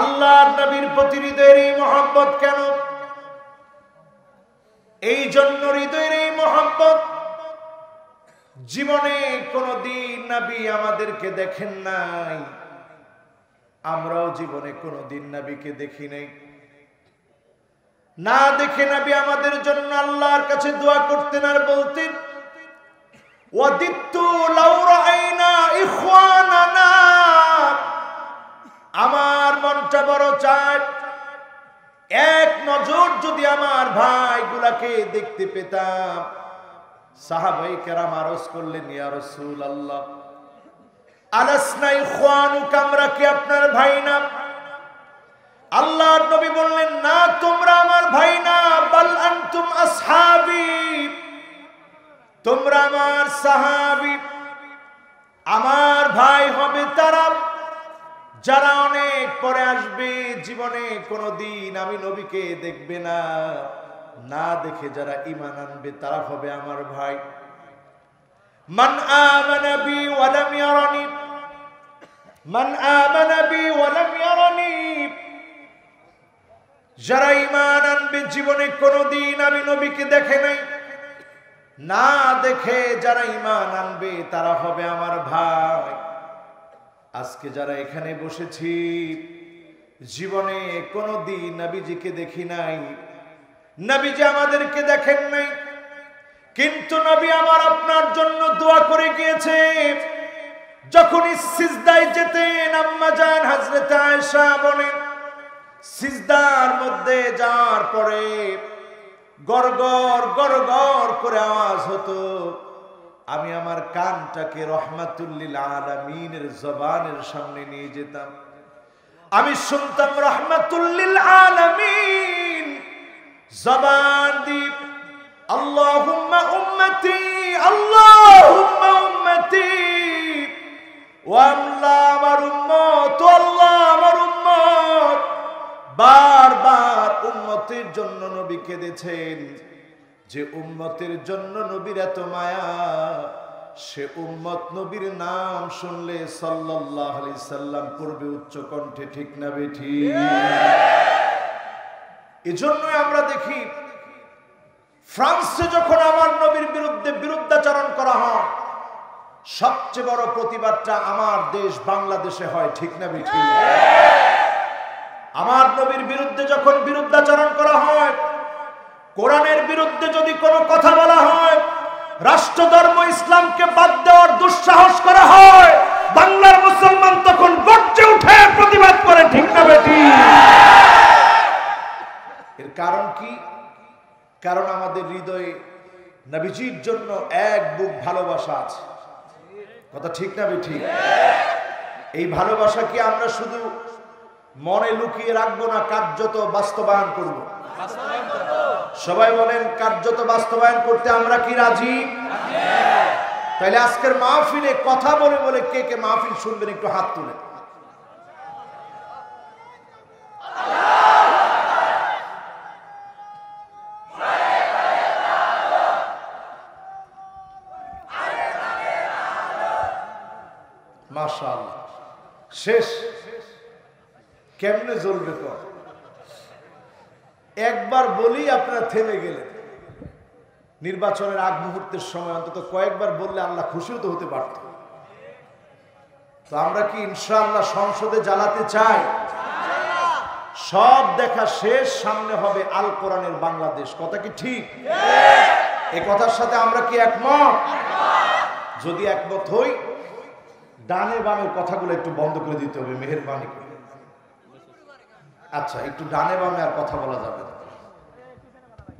আল্লাহর নবীর প্রতি হৃদয়ের এই মহব্বত কেন? এই জন্য হৃদয়ের এই মহব্বত, জীবনে কোনদিন নবী আমাদেরকে দেখেন নাই, আমরাও জীবনে কোনদিন নবীকে দেখি নাই। না দেখে নবী আমাদের জন্য আল্লাহর কাছে দোয়া করতেন আর বলতেন, ওয়াদিত্তু লাউ রাআইনা ইখওয়ানানা, আমার মনটা বড় চায় এক নজর যদি আমার ভাইগুলাকে দেখতে পেতাম। সাহাবায়ে কেরাম আরজ করলেন, ইয়া রাসূলুল্লাহ আলাসনা ইখওয়ানুকা, আমরা কি আপনার ভাই না? আল্লাহর নবী বললেন, না, তোমরা আমার ভাই না, বাল আনতুম আসহাবি, তোমরা আমার সাহাবী। আমার ভাই হবে তারা যারা অনেক পরে আসবে, জীবনে কোনদিন আমি নবীকে দেখবে না, না দেখে যারা ঈমান আনবে তারা হবে আমার ভাই। মান আমানা বি ওয়া লাম ইয়ারানি, মান আমানা বি ওয়া লাম ইয়ারানি, যারা ঈমান আনবে জীবনে কোনদিন আমি নবীকে দেখে নাই, না দেখে যারা ঈমান আনবে তারা হবে আমার ভাই। আজকে যারা এখানে বসেছি জীবনে কোনদিন নবীজিকে দেখি নাই, নবীজি আমাদেরকে দেখেন নাই, কিন্তু নবী আমার আপনার জন্য দোয়া করে গিয়েছে। যখন সিজদায় যেতেন, আম্মা জান হযরত আয়েশা বলেন, সিজদার মধ্যে যাওয়ার পরে গড়গড় গড়গড় করে আওয়াজ হতো, আমি আমার কানটাকে রহমাতুল লিল আলামিনের জবানের সামনে নিয়ে যেতাম, আমি শুনতাম রহমাতুল লিল আলামিন জবান দি আল্লাহুম্মা উম্মতি, আল্লাহুম্মা উম্মতি, ও আল্লাহ আমার উম্মত, ও আল্লাহ আমার উম্মত। বারবার উম্মতের জন্য নবী কেঁদেছেন। যে উম্মতের জন্য নবীর এত মায়া, সে উম্মত নবীর নাম শুনলে সাল্লাল্লাহু আলাইহি সাল্লাম পড়বে উচ্চ কণ্ঠে, ঠিক না বেঠিক? এজন্যই আমরা দেখি ফ্রান্সে যখন আমার নবীর বিরুদ্ধে বিরুদ্ধাচরণ করা হয়, সবচেয়ে বড় প্রতিবাদটা আমার দেশ বাংলাদেশে হয়, ঠিক না বেঠিক? আমার নবীর বিরুদ্ধে যখন বিরুদ্ধাচরণ করা হয়, কোরআনের বিরুদ্ধে যদি কোনো কথা বলা হয়, রাষ্ট্র ধর্ম ইসলামকে বাদ দেওয়ার দুঃসাহস করা হয়, বাংলার মুসলমান তখন গর্জে উঠে প্রতিবাদ করে, ঠিক না বেঠিক? এর কারণ কি? কারণ আমাদের হৃদয়ে নবীজির জন্য এক বুক ভালোবাসা আছে, কথা ঠিক না বেঠিক? এই ভালোবাসা কি আমরা শুধু মনে লুকিয়ে রাখবো না, কার্যত বাস্তবায়ন করব? সবাই বলেন, কার্যত বাস্তবায়ন করতে আমরা কি রাজি? তাহলে আজকের মাহফিলে কথা বলে বলে কে কে মাহফিল শুনবেন একটু হাত তুলে। মাশাআল্লাহ, শেষ। কেমনে জ্বলবে? তো একবার বলি আপনারা থেমে গেলেন। নির্বাচনের আগ মুহূর্তের সময় অন্তত কয়েকবার বললে আল্লাহ খুশিও তো হতে পারত। তো আমরা কি ইনশাআল্লাহ সংসদে জ্বালাতে চাই? সব দেখা শেষ, সামনে হবে আল কোরআনের বাংলাদেশ, কথা কি ঠিক? এই কথার সাথে আমরা কি একমত? যদি একমত হই, ডানে বামের কথাগুলো একটু বন্ধ করে দিতে হবে, মেহেরবানি করে। আচ্ছা, একটু ডানে বামে আর কথা বলা যাবে না।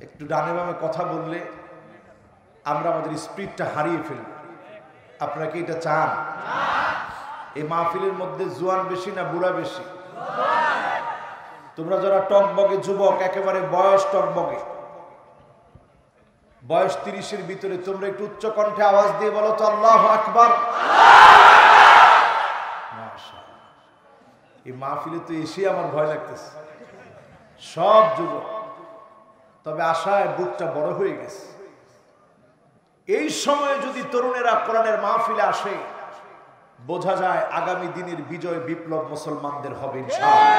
একটু ডানে বামে কথা বললে আমরা আমাদের স্পিরিটটা হারিয়ে ফেলব। আপনারা কি এটা চান? এই মাহফিলের মধ্যে জোয়ান বেশি না বুড়া বেশি? তোমরা যারা টকবগে যুবক, একেবারে বয়স টকবগে, বয়স 30-এর ভিতরে, তোমরা একটু উচ্চ কণ্ঠে আওয়াজ দিয়ে বলো তো আল্লাহু আকবার। এই মাহফিলে তো এসে আমার ভয় লাগতেছে, সব যুবক, তবে আশায় বুকটা বড় হয়ে গেছে। এই সময়ে যদি তরুণেরা কোরআনের মাহফিলে আসে, বোঝা যায় আগামী দিনের বিজয় বিপ্লব মুসলমানদের হবে ইনশাআল্লাহ।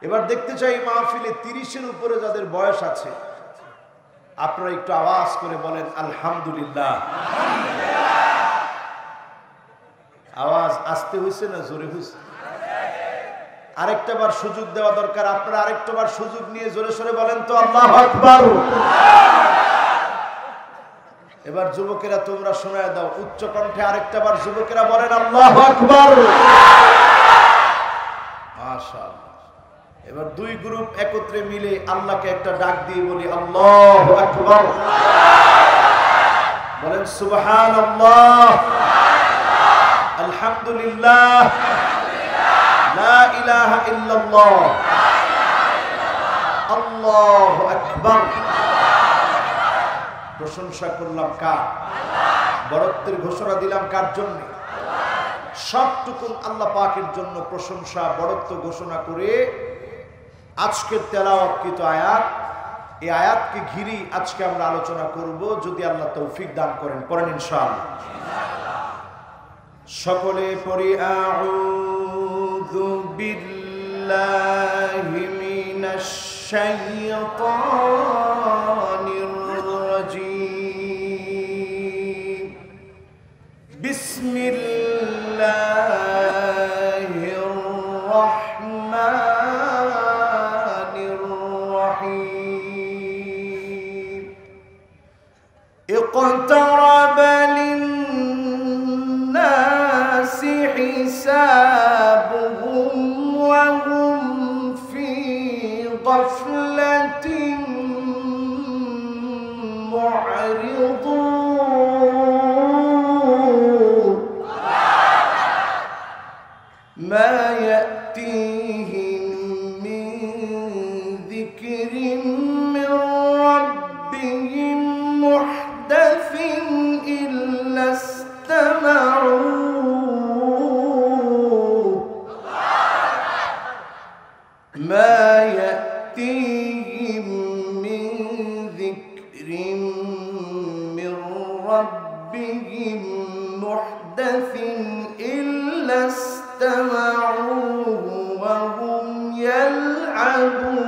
এবার দেখতে চাই মাহফিলে 30-এর উপরে যাদের বয়স আছে আপনারা একটু আওয়াজ করে বলেন আলহামদুলিল্লাহ। আওয়াজ আসতে হয়েছে না জোরে হয়েছে? আরেকটা বার সুযোগ দেওয়া দরকার। আপনারা আরেকটা বার সুযোগ নিয়ে জোরে সোরে বলেন তো আল্লাহু আকবার। এবার যুবকেরা তোমরা শোনায় দাও উচ্চ কণ্ঠে আরেকটা বার যুবকেরা বলেন আল্লাহু আকবার। মাশাআল্লাহ। এবার দুই গ্রুপ একত্রে মিলে আল্লাহকে একটা ডাক দিয়ে বলি আল্লাহু আকবার। বলেন সুবহানাল্লাহ, আলহামদুলিল্লাহ, লা ইলাহা ইল্লাল্লাহ, আল্লাহু আকবার। প্রশংসা করলাম কার? বরত্বের ঘোষণা দিলাম কার জন্য? সবটুকুন আল্লাহ পাকের জন্য প্রশংসা বরত্ব ঘোষণা করে আজকের তেলাওয়াতকৃত আয়াত, এই আয়াতকে ঘিরে আজকে আমরা আলোচনা করব যদি আল্লাহ তৌফিক দান করেন। পড়েন ইনশাআল্লাহ। সকলে পড়ি আউযু বিল্লাহি মিনাশ শাইতানির রাজীম। বিসমিল্লাহির রাহমানির রাহিম। ইকতারাবা লিন-নাসি হিসাবুহুম ওয়া হুম ফি গাফলাতিন মু'রিদুন। মা ইয়াতিহিম মিন যিকরিন মির রাব্বিহিম মুহদাসিন ইল্লা ইসতামা'ূ। মা ইয়াতিহিম মিন যিকরিন মির রাব্বিহিম মুহদাসিন ইল্লা ইসতামা'ূহু ওয়া হুম ইয়াল'াবুন।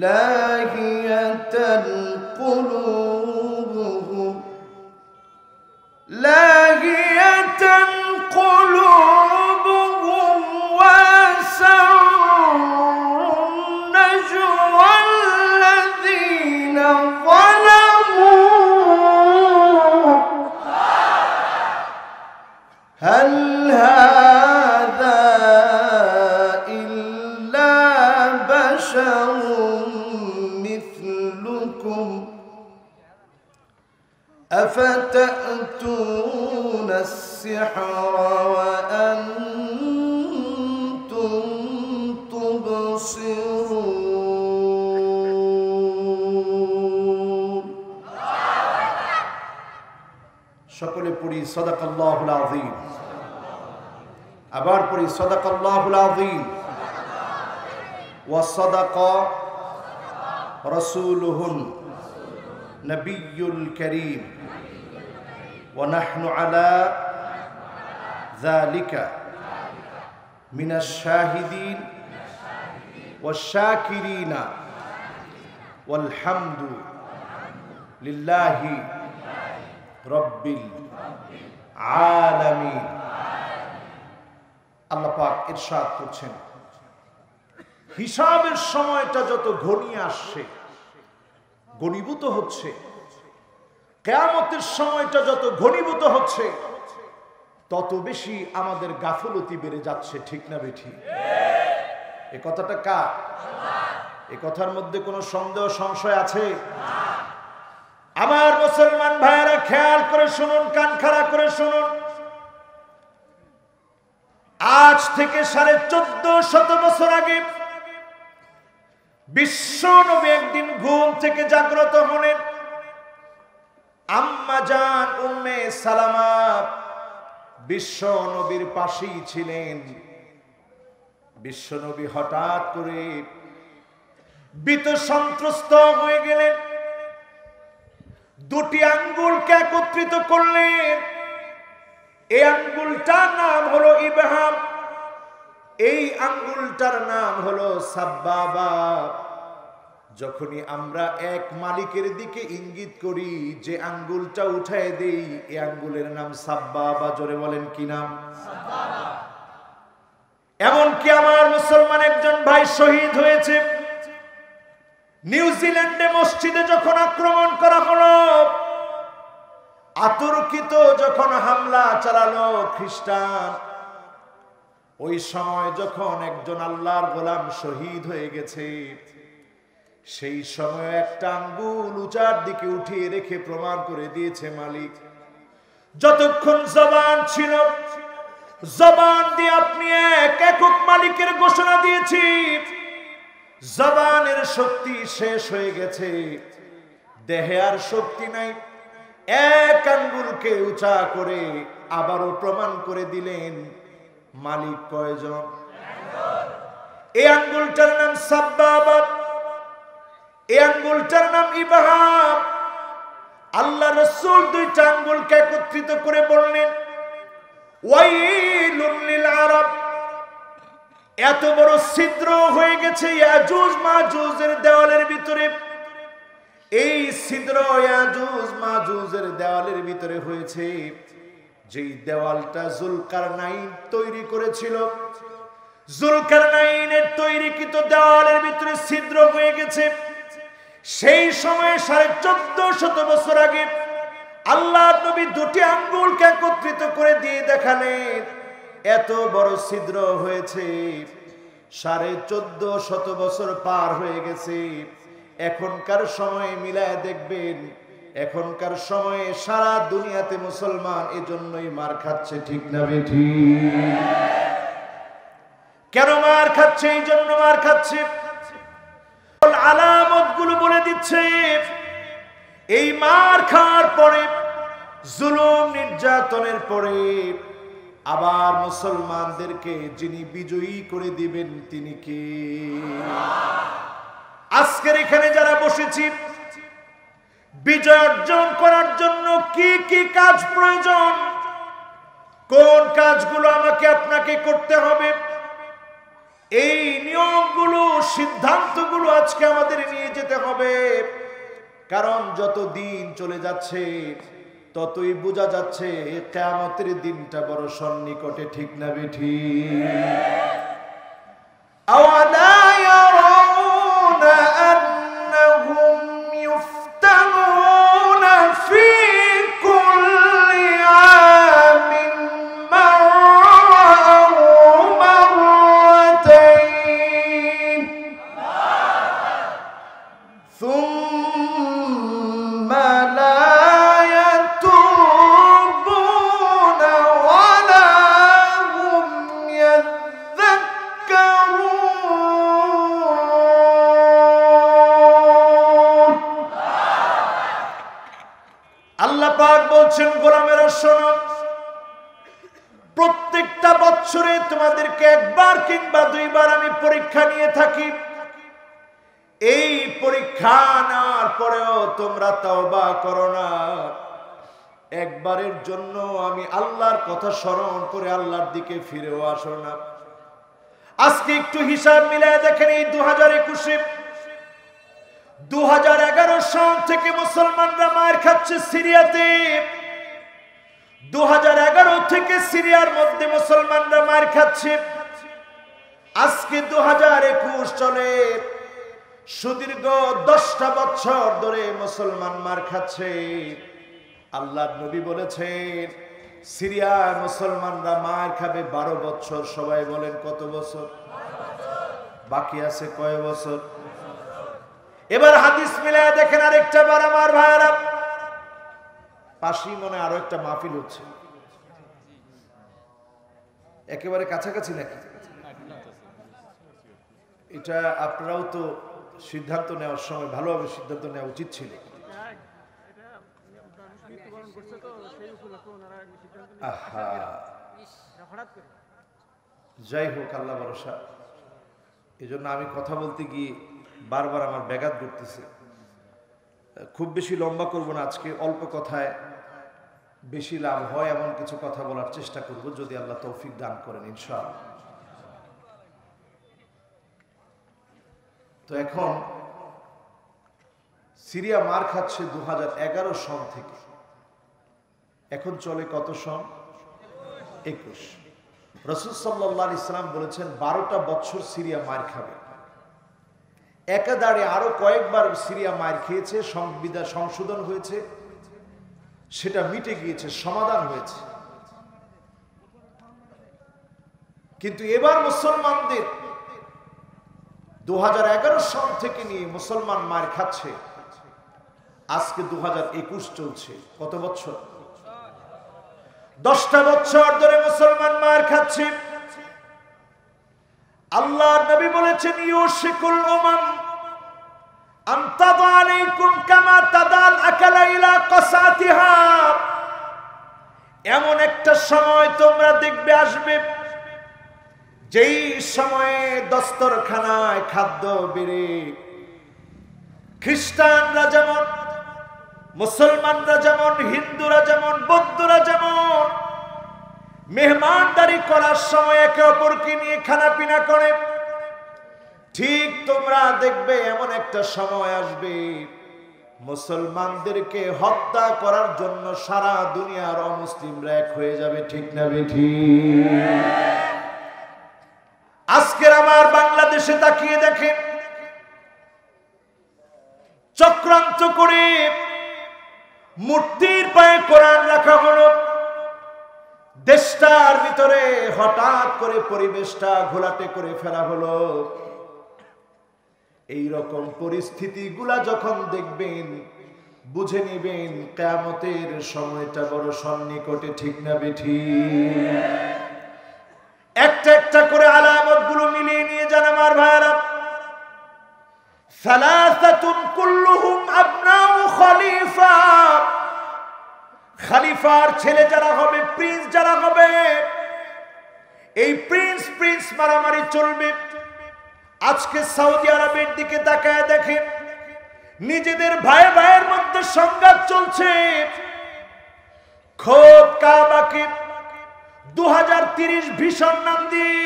লাহিয়াতান কুলুবুহুম লাহিয়াতান কুলুবুহুম ওয়া আসররুন নাজওয়া আল্লাযীনা যালামু হাল হাযা ইল্লা বাশারুন মিথলুকুম আফাতা'তুনা আস-সিহরা ওয়া আনতুম তুবসিরুন। সকলে পড়ি সাদাকাল্লাহুল আযীম। আবার পড়ি সাদাকাল্লাহুল আযীম ওয়া সাদাকা রাসূলুহুন নবিয়্যুল কারীম ওয়া নাহনু আলা যালিকা মিনাশ শাহিদিন ওয়াশ শাকিরিনা ওয়াল হামদু লিল্লাহি রব্বিল আলামিন। আল্লাহ পাক ইরশাদ করছেন হিসাবের সময়টা যত ঘনিয়ে আসছে, ঘনীভূত হচ্ছে, কিয়ামতের সময়টা যত ঘনীভূত হচ্ছে তত বেশি আমাদের গাফলতি বেড়ে যাচ্ছে। ঠিক না বেঠি? এই কথাটা কার? এই কথার মধ্যে কোনো সন্দেহ সংশয় আছে? আমার মুসলমান ভাইয়েরা খেয়াল করে শুনুন, কান খাড়া করে শুনুন। আজ থেকে 1450 বছর আগে বিশ্ব নবী একদিন ঘুম থেকে জাগ্রত হলেন। আম্মা জান উম্মে সালামা বিশ্ব নবীর পাশেই ছিলেন। বিশ্ব নবী হঠাৎ করে ভীত সন্ত্রস্ত হয়ে গেলেন। দুটি আঙ্গুলকে একত্রিত করলেন। এই আঙ্গুলটার নাম হলো ইবহাম, এই আঙ্গুলটার নাম হলো সাব্বাবা। যখনই আমরা এক মালিকের দিকে ইঙ্গিত করি, যে আঙ্গুলটা উঠায় দেই, এই আঙ্গুলের নাম সাব্বাবা। জোরে বলেন কি নাম? সাব্বাবা। এমনকি আমার মুসলমান একজন ভাই শহীদ হয়েছে নিউজিল্যান্ডে। মসজিদে যখন আক্রমণ করা হলো, আতর্কিত যখন হামলা চালালো খ্রিস্টান, ওই সময় যখন একজন আল্লাহর গোলাম শহীদ হয়ে গেছে, সেই সময় একটা আঙ্গুল উঁচার দিকে উঠিয়ে রেখে প্রমাণ করে দিয়েছে মালিক, যতক্ষণ জবান ছিল, জবান দিয়ে আপনি এক একক মালিকের ঘোষণা দিয়েছি, জবানের শক্তি শেষ হয়ে গেছে, দেহে আর শক্তি নাই। এক আঙ্গুলকে উঁচা করে আবারও প্রমাণ করে দিলেন মালিক কয়জন? এই আঙ্গুলটার নাম সাব্বাবা, এই আঙ্গুলটার নাম ইবহাম। আল্লাহ রাসূল দুইটা আঙ্গুলকে একত্রিত করে বললেন, ওয়াইলুল লিল আরব। এত বড় ছিদ্র হয়ে গেছে ইয়াজুজ মাজুজের দেওয়ালের ভিতরে। এই ছিদ্র ইয়াজুজ মাজুজের দেওয়ালের ভিতরে হয়েছে, যেই দেওয়ালটা জুলকারনাইন তৈরি করেছিল। জুলকারনাইনের তৈরিকৃত দেওয়ালের ভিতরে ছিদ্র হয়ে গেছে। সেই সময়ে 1450 বছর আগে আল্লাহ নবী দুটি আঙ্গুলকে একত্রিত করে দিয়ে দেখালেন, এত বড় ছিদ্র হয়েছে। 1450 বছর পার হয়ে গেছে। এখনকার সময়ে মিলায় দেখবেন, এখনকার সময়ে সারা দুনিয়াতে মুসলমান এজন্যই মার খাচ্ছে। ঠিক না বেঠিক? কেন মার খাচ্ছে? এই জন্য মার খাচ্ছে। আলামত গুলো বলে দিচ্ছে। এই মার খাওয়ার পরে, জুলুম নির্যাতনের পরে আবার মুসলমানদেরকে যিনি বিজয়ী করে দিবেন তিনি কে? আজকের এখানে যারা বসেছি, বিজয় অর্জন করার জন্য কি কি কাজ প্রয়োজন, কোন কাজগুলো আমাকে আপনাকে করতে হবে, এই নিয়মগুলো, সিদ্ধান্তগুলো আজকে আমাদের নিয়ে যেতে হবে। কারণ যত দিন চলে যাচ্ছে ততই বোঝা যাচ্ছে কিয়ামতের দিনটা বড় সন্নিকটে। ঠিক না বেঠিক? আওয়ালা ইয়ারাউনা আন্নাহুম ইফতানুনা ফি কুল্লি আমিন মাররাতাইন সুম্মা লা বলছেন, গোলামেরা শোনো, প্রত্যেকটা বছরে তোমাদেরকে একবার কিংবা দুইবার আমি পরীক্ষা নিয়ে থাকি। এই পরীক্ষা নেওয়ার পরেও তোমরা তাওবা করো না। একবারের জন্য আমি আল্লাহর কথা স্মরণ করে আল্লাহর দিকে ফিরেও আসো না। আজকে একটু হিসাব মিলায় দেখেন, এই 2021 2011 সাল থেকে মুসলমানরা মার খাচ্ছে সিরিয়াতে। 2011 থেকে সিরিয়ার মধ্যে মুসলমানরা মার খাচ্ছে। আজকে 2021 চলে। সুদীর্ঘ 10টা বছর ধরে মুসলমান মার খাচ্ছে। আল্লাহর নবী বলেছেন, সিরিয়ার মুসলমানরা মার খাবে 12 বছর। সবাই বলেন কত বছর? বাকি আছে কয় বছর? এবার হাদিস মিলায় দেখেন আরেকটা বার। আমার ভাইরা, পাশেই মনে আরো একটা মাহফিল হচ্ছে, একেবারে কাছাকাছি নাকি? এটা আপনারাও তো সিদ্ধান্ত নেওয়ার সময় ভালোভাবে সিদ্ধান্ত নেওয়া উচিত ছিল। যাই হোক, আল্লাহ ভরসা। এই জন্য আমি কথা বলতে গিয়ে বারবার আমার ব্যাঘাত ঘটতেছে। খুব বেশি লম্বা করব না আজকে, অল্প কথায় বেশি লাভ হয় এমন কিছু কথা বলার চেষ্টা করব, যদি আল্লাহ তৌফিক দান করেন ইনশাআল্লাহ। তো এখন সিরিয়া মার খাচ্ছে 2011 সন থেকে, এখন চলে কত সন? 21। রাসূল সাল্লাল্লাহু আলাইহি সাল্লাম বলেছেন 12টা বছর সিরিয়া মার খাবে। একাধারে আরো কয়েকবার সিরিয়া মার খেয়েছে, সংবিধান সংশোধন হয়েছে, সেটা মিটে গিয়েছে, সমাধান হয়েছে। কিন্তু এবার মুসলমানদের 2011 সন থেকে নিয়ে মুসলমান মার খাচ্ছে, আজকে 2021 চলছে। কত বছর? 10টা বছর ধরে মুসলমান মার খাচ্ছে। আল্লাহর নবী বলেছেন ইউশিকুল উমাম আন তাদা আলাইকুম কামা তাদাল আকালা ইলা কাসাতিহা। এমন একটা সময় তোমরা দেখবে আসবে, যেই সময়ে দস্তরখানায় খাদ্য বেড়ে খ্রিস্টানরা যেমন, মুসলমানরা যেমন, হিন্দুরা যেমন, বৌদ্ধরা যেমন মেহমানদারি করার সময় একে অপরকে নিয়ে খানাপিনা করে, ঠিক তোমরা দেখবে এমন একটা সময় আসবে মুসলমানদেরকে হত্যা করার জন্য সারা দুনিয়ার অমুসলিমরা এক হয়ে যাবে। ঠিক না বেঠিক? আজকের আমার বাংলাদেশে তাকিয়ে দেখেন, চক্রান্ত করে মূর্তির পায়ে কোরআন রাখা হলো, দেশটার ভিতরে হঠাৎ করে পরিবেশটা ঘোলাটে করে ফেলা হলো। এই রকম পরিস্থিতিগুলা যখন দেখবেন বুঝে নেবেন কিয়ামতের সময়টা বড় সন্নিকটে। ঠিক না বেঠিক? একটা একটা করে আলামত গুলো মিলিয়ে নিয়ে যান আমার ভাইরা। সালাসাতুন কুল্লুহুম আবনাউ খলিফা, খলিফার ছেলে যারা হবে, প্রিন্স যারা হবে, এই প্রিন্স মারামারি চলবে। আজকে সৌদি আরবের দিকে তাকায় দেখেন, নিজেদের ভাইয়ের মধ্যে সংঘাত চলছে। খোদ কাবাকে 2030 ভীষণ নাম দিয়ে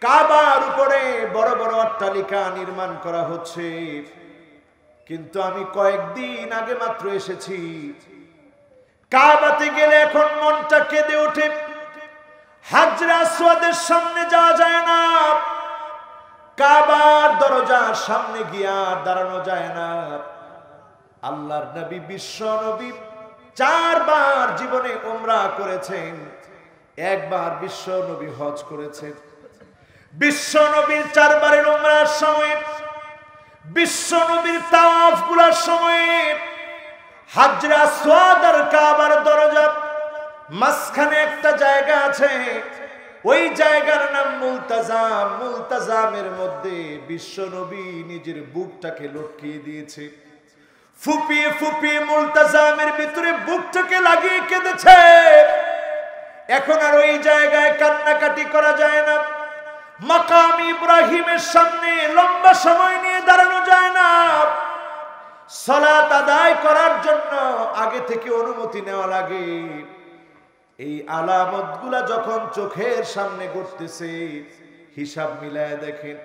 কাবার উপরে বড় বড় অট্টালিকা নির্মাণ করা হচ্ছে। কিন্তু আমি কয়েকদিন আগে মাত্র এসেছি, কাবাতে গেলে এখন মনটা কেঁদে ওঠে। হাজরা আসওয়াদের সামনে যাওয়া যায় না, কাবার দরজার সামনে গিয়া দাঁড়ানো যায় না। আল্লাহর নবী, বিশ্ব নবী 4 বার জীবনে উমরা করেছেন, একবার বিশ্ব নবী হজ করেছেন। বিশ্ব নবীর 4 বারের উমরার সময়, বিশ্ব নবীর তাওয়াফ গুলার সময় হাজরা আসওয়াদ আর কাবার দরজা মাঝখানে একটা জায়গা আছে, ওই জায়গার নাম মুলতাজাম। মুলতাজামের মধ্যে বিশ্ব নবী নিজের বুকটাকে লটকিয়ে দিয়েছে, ফুপিয়ে ফুপিয়ে মুলতাজামের ভিতরে বুকটাকে লাগিয়ে কেঁদেছে। এখন আর ওই জায়গায় কান্নাকাটি করা যায় না, মাকাম ইব্রাহিমের সামনে লম্বা সময় নিয়ে দাঁড়ানো যায় না। সালাত আদায় করার জন্য আগে থেকে অনুমতি নেওয়া লাগে। এই আলামতগুলা যখন চোখের সামনে ঘটতেছে, হিসাব মিলায় দেখেন,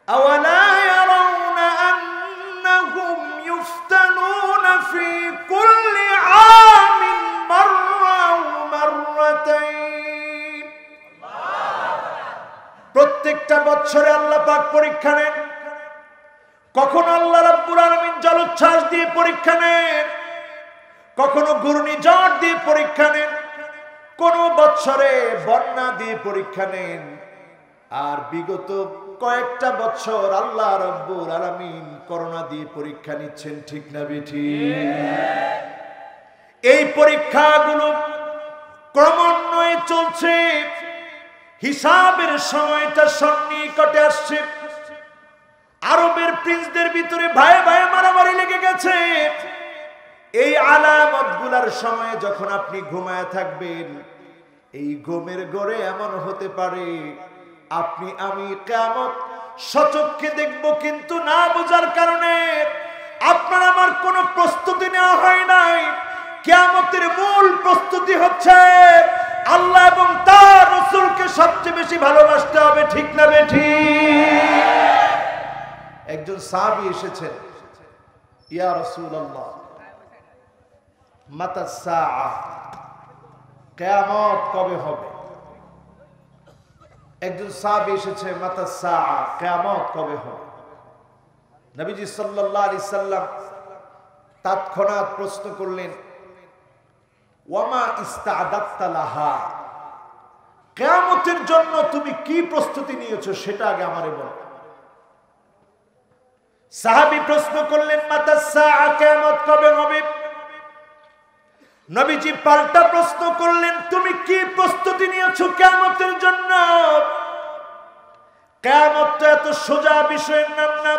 আওয়ালা ইয়ারাউনা আন্নাহুম ইফতানুনা ফি কুল্লি আমিন মাররা ওয়া মাররাতাইন। প্রত্যেকটা বছরে আল্লাহ পাক পরীক্ষা নেন। কখনো আল্লাহ রাব্বুল আলামিন জলোচ্ছ্বাস দিয়ে পরীক্ষা নেন, কখনো ঘূর্ণিঝড় দিয়ে পরীক্ষা নেন, কোন বছরে বন্যা দিয়ে পরীক্ষা নেন। আর বিগত কয়েকটা বছর আল্লাহ রাব্বুল আলামিন করোনা দিয়ে পরীক্ষা নিচ্ছেন। ঠিক না বেঠিক? এই পরীক্ষাগুলো ক্রমান্বয়ে চলছে, হিসাবের সময়টা সন্নিকটে আসছে। আরবের প্রিন্সদের ভিতরে ভাই মারামারি লেগে গেছে। এই আলামতগুলার সময় যখন আপনি ঘুমায় থাকবেন, এই ঘুমের ঘরে এমন হতে পারে আপনি আমি কিয়ামত সচক্ষে দেখব, কিন্তু না বোঝার কারণে আপনার আমার কোনো প্রস্তুতি নেওয়া হয় নাই। কিয়ামতের মূল প্রস্তুতি হচ্ছে আল্লাহ এবং তার রাসূলকে সবচেয়ে বেশি ভালোবাসতে হবে, ঠিক না বেঠিক? একজন সাহাবী এসেছেন, ইয়া রাসূলুল্লাহ মাতা সাআ, কিয়ামত কবে হবে? একজন সাহাবী এসেছে, মাতা সাআ, কিয়ামত কবে হবে? নবীজি সাল্লাল্লাহু আলাইহি সাল্লাম তৎক্ষণাৎ প্রশ্ন করলেন, ওয়ামা ইস্তাআদাততা লাহা, কিয়ামতের জন্য তুমি কি প্রস্তুতি নিয়েছো সেটা আগে আমারে বলো। সাহাবী প্রশ্ন করলেন, মাতা সাআ, কিয়ামত কবে হবে? নবীজি পাল্টা প্রশ্ন করলেন, তুমি কি প্রস্তুতি নিয়েছো কিয়ামতের জন্য? কিয়ামত তো এত সোজা বিষয়ের নাম না,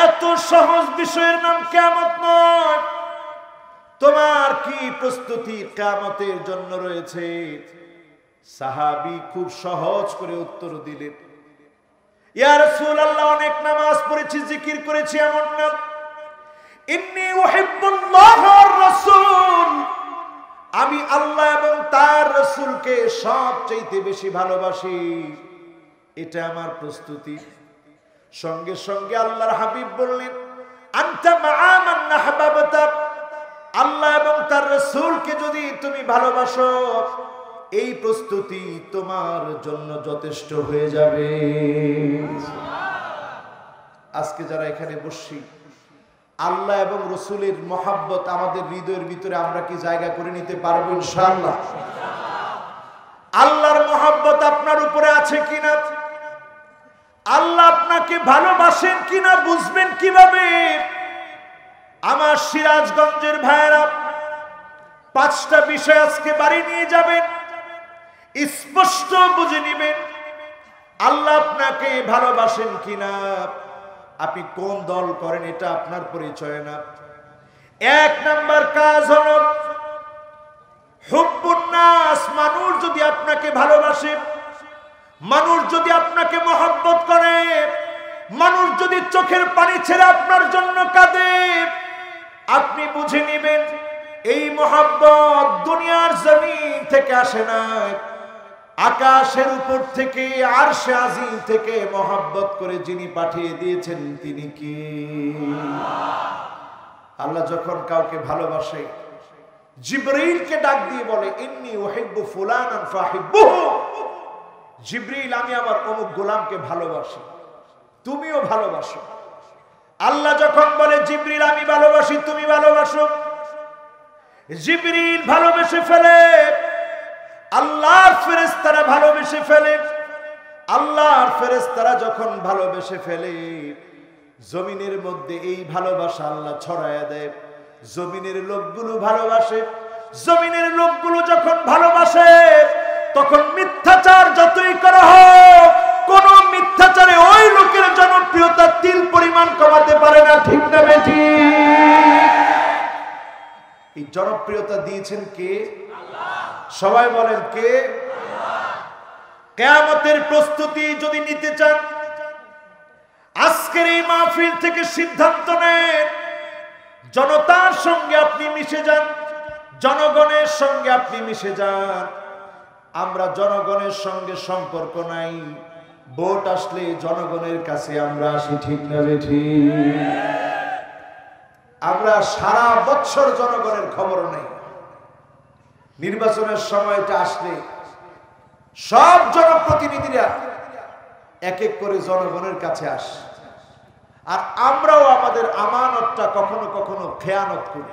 এত সহজ বিষয়ের নাম কিয়ামত নয়। তোমার কি প্রস্তুতি কিয়ামতের জন্য রয়েছে? সাহাবী খুব সহজ করে উত্তর দিলেন, ইয়া রাসূলুল্লাহ, অনেক নামাজ পড়েছি, জিকির করেছি, এমন না। ইন্নী উহিব্বুল্লাহ ওয়ার রাসূল, আমি আল্লাহ এবং তার রাসূলকে সবচেয়ে বেশি ভালোবাসি, এটা আমার প্রস্তুতি। সঙ্গে সঙ্গে আল্লাহর হাবিব বললেন, আনতা মা'a মান আহবাবতা, আল্লাহ এবং তার রাসূলকে যদি তুমি ভালোবাসো, এই প্রস্তুতি তোমার জন্য যথেষ্ট হয়ে যাবে। আজকে যারা এখানে বসছি, আল্লাহ এবং রাসূলের মহব্বত আমাদের হৃদয়ের ভিতরে আমরা কি জায়গা করে নিতে পারবো ইনশাআল্লাহ? আল্লাহর মহব্বত আপনার উপরে আছে কিনা, আল্লাহ আপনাকে ভালোবাসেন কিনা বুঝবেন কিভাবে? আমার সিরাজগঞ্জের ভাইরা 5টা বিষয় আজকে বাড়ি নিয়ে যাবেন, স্পষ্ট বুঝে নেবেন আল্লাহ আপনাকে ভালোবাসেন কিনা। আপনি কোন দল করেন এটা আপনার পরিচয় না। 1 নাম্বার কাজ হলো হুব্বুন নাস, মানুষ যদি আপনাকে ভালোবাসে, মানুষ যদি আপনাকে মহব্বত করে, মানুষ যদি চোখের পানি ছেড়ে আপনার জন্য কাঁদে, আপনি বুঝে নেবেন এই মহব্বত দুনিয়ার জমিন থেকে আসে না, আকাশের উপর থেকে, আরশে আজিম থেকে মহব্বত করে যিনি পাঠিয়ে দিয়েছেন তিনি কি? আল্লাহ যখন কাউকে ভালোবাসে, জিবরীলকে ডাক দিয়ে বলে, ইন্নী উহিব্বু ফুলানান ফাহিব্বুহু, জিবরীল, আমি আমার অমুক গোলামকে ভালোবাসি, তুমিও ভালোবাসো। আল্লাহ যখন বলে, জিবরীল আমি ভালোবাসি, তুমি ভালোবাসো, জিবরীল ভালোবেসে ফেলে, আল্লাহর ফেরেশতারা ভালোবেসে ফেলে। আল্লাহর ফেরেশতারা যখন ভালোবেসে ফেলে, জমিনের মধ্যে এই ভালোবাসা আল্লাহ ছড়ায়া দেয়। জমিনের লোকগুলো ভালোবাসে, জমিনের লোকগুলো যখন ভালোবাসে, তখন মিথ্যাচার যতই করা হোক, কোন মিথ্যাচারে ওই লোকের জনপ্রিয়তা তিল পরিমাণ কমাতে পারে না, ঠিক না বেঠিক? এই জনপ্রিয়তা দিয়েছেন কে? সবাই বলেন কে? কিয়ামতের প্রস্তুতি যদি নিতে চান, আজকের এই মাহফিল থেকে সিদ্ধান্ত নেন, জনতার সঙ্গে আপনি মিশে যান, জনগণের সঙ্গে আপনি মিশে যান। আমরা জনগণের সঙ্গে সম্পর্ক নাই, ভোট আসলে জনগণের কাছে আমরা আসি, ঠিক না বেঠিক? আমরা সারা বছর জনগণের খবর নেই, নির্বাচনের সময়টা আসলে সব জনপ্রতিনিধিরা এক এক করে জনগণের কাছে আসে, আর আমরাও আমাদের আমানতটা কখনো কখনো খেয়ানত করি।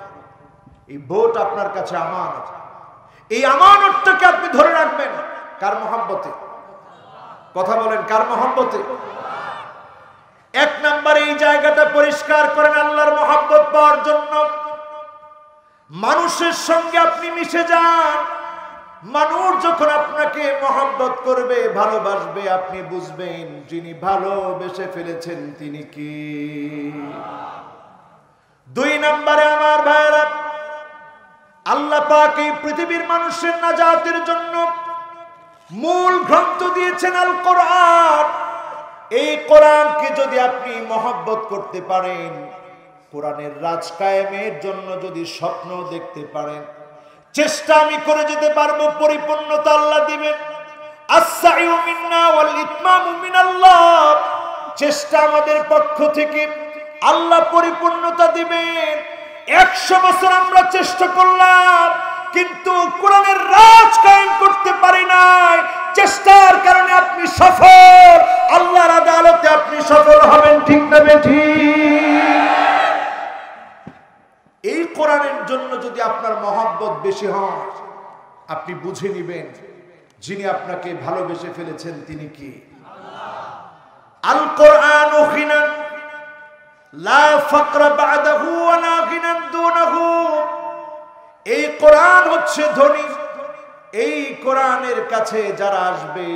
এই ভোট আপনার কাছে আমানত, এই আমানতটাকে আপনি ধরে রাখবেন কার মহব্বতে? কথা বলেন, কার মহব্বতে? 1 নম্বরে এই জায়গাটা পরিষ্কার করেন, আল্লাহর মহব্বত পাওয়ার জন্য মানুষের সঙ্গে আপনি মিশে যান। মানুষ যখন আপনাকে মহব্বত করবে, ভালোবাসবে, আপনি বুঝবেন যিনি ভালোবেসে ফেলেছেন তিনি কি। 2 নম্বরে আমার ভাইরা, আল্লাহ পাক এই পৃথিবীর মানুষের নাজাতের জন্য মূল গ্রন্থ দিয়েছেন আল কোরআন। এই কোরআনকে যদি আপনি মহব্বত করতে পারেন, কোরআনের রাজ কায়েমের জন্য যদি স্বপ্ন দেখতে পারেন, চেষ্টা আমি করে যেতে পারবো, পরিপূর্ণতা আল্লাহ দিবেন। আস-সাইউ মিন্না ওয়াল ইতমামু মিনাল্লাহ, চেষ্টা আমাদের পক্ষ থেকে, আল্লাহ পরিপূর্ণতা দিবেন। 100 বছর আমরা চেষ্টা করলাম, কিন্তু কোরআনের রাজ কায়েম করতে পারি নাই। চেষ্টার কারণে আপনি সফল, আল্লাহর আদালতে আপনি সফল হবেন, ঠিক না বেঠিক? এই কোরআনের জন্য যদি আপনার মহব্বত বেশি হয়, আপনি বুঝে নেবেন যিনি আপনাকে ভালোবেসে ফেলেছেন তিনি কি। আল কোরআনু গিনান লা ফাকরা বা'দাহু ওয়া লা গিনান দুনাহু, এই কোরআন হচ্ছে ধনী। এই কোরআনের কাছে যারা আসবে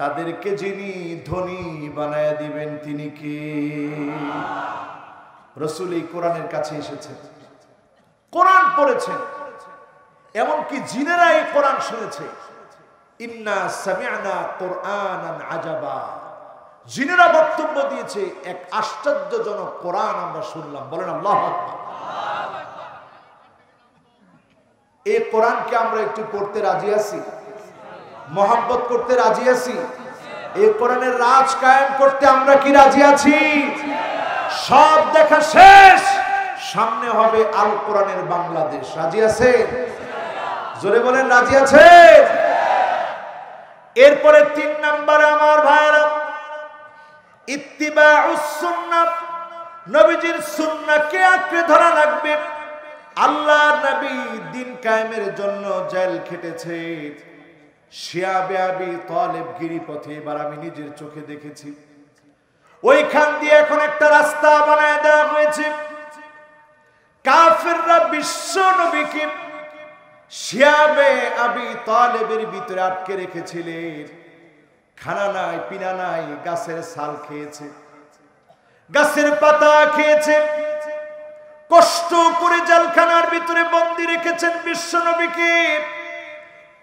তাদেরকে যিনি ধনী বানায়া দিবেন তিনি কি। রাসূল এই কোরআনের কাছে এসেছেন, কোরআন পড়েছেন, এমনকি জিনেরা এই কোরআন শুনেছে। ইন্না সামি'না কুরআনান আজাবা, জিনেরা বক্তব্য দিয়েছে এক আশ্চর্যজনক কোরআন আমরা শুনলাম। বলেন আল্লাহু আকবার। এই কোরআনকে আমরা একটু পড়তে রাজি আছি, মহব্বত করতে রাজি আছি, এই কোরআনের রাজ কায়েম করতে আমরা কি রাজি আছি? সব দেখা শেষ, সামনে হবে আল কোরআনের বাংলাদেশ। রাজি আছে? জোরে বলেন রাজি আছে? এরপরে 3 নম্বরে আমার ভাইরা, ইত্তিবাউস সুন্নাহ, নবীজির সুন্নাহকে আঁকড়ে ধরা লাগবে। আল্লাহ নবী দিন কায়েমের জন্য জেল খেটেছে, শিয়াবে আবি তালেব গিরিপথে, এবার আমি নিজের চোখে দেখেছি। ওইখান দিয়ে এখন একটা রাস্তা বানায় দেওয়া হয়েছে। কাফেররা বিশ্ব নবীকে শিয়াবে আবি তালেবের ভিতরে আটকে রেখেছিলেন। খানা নাই, পিনা নাই, গাছের ছাল খেয়েছে, গাছের পাতা খেয়েছে, কষ্ট করে জেলখানার ভিতরে বন্দী রেখেছেন বিশ্ব নবীকে,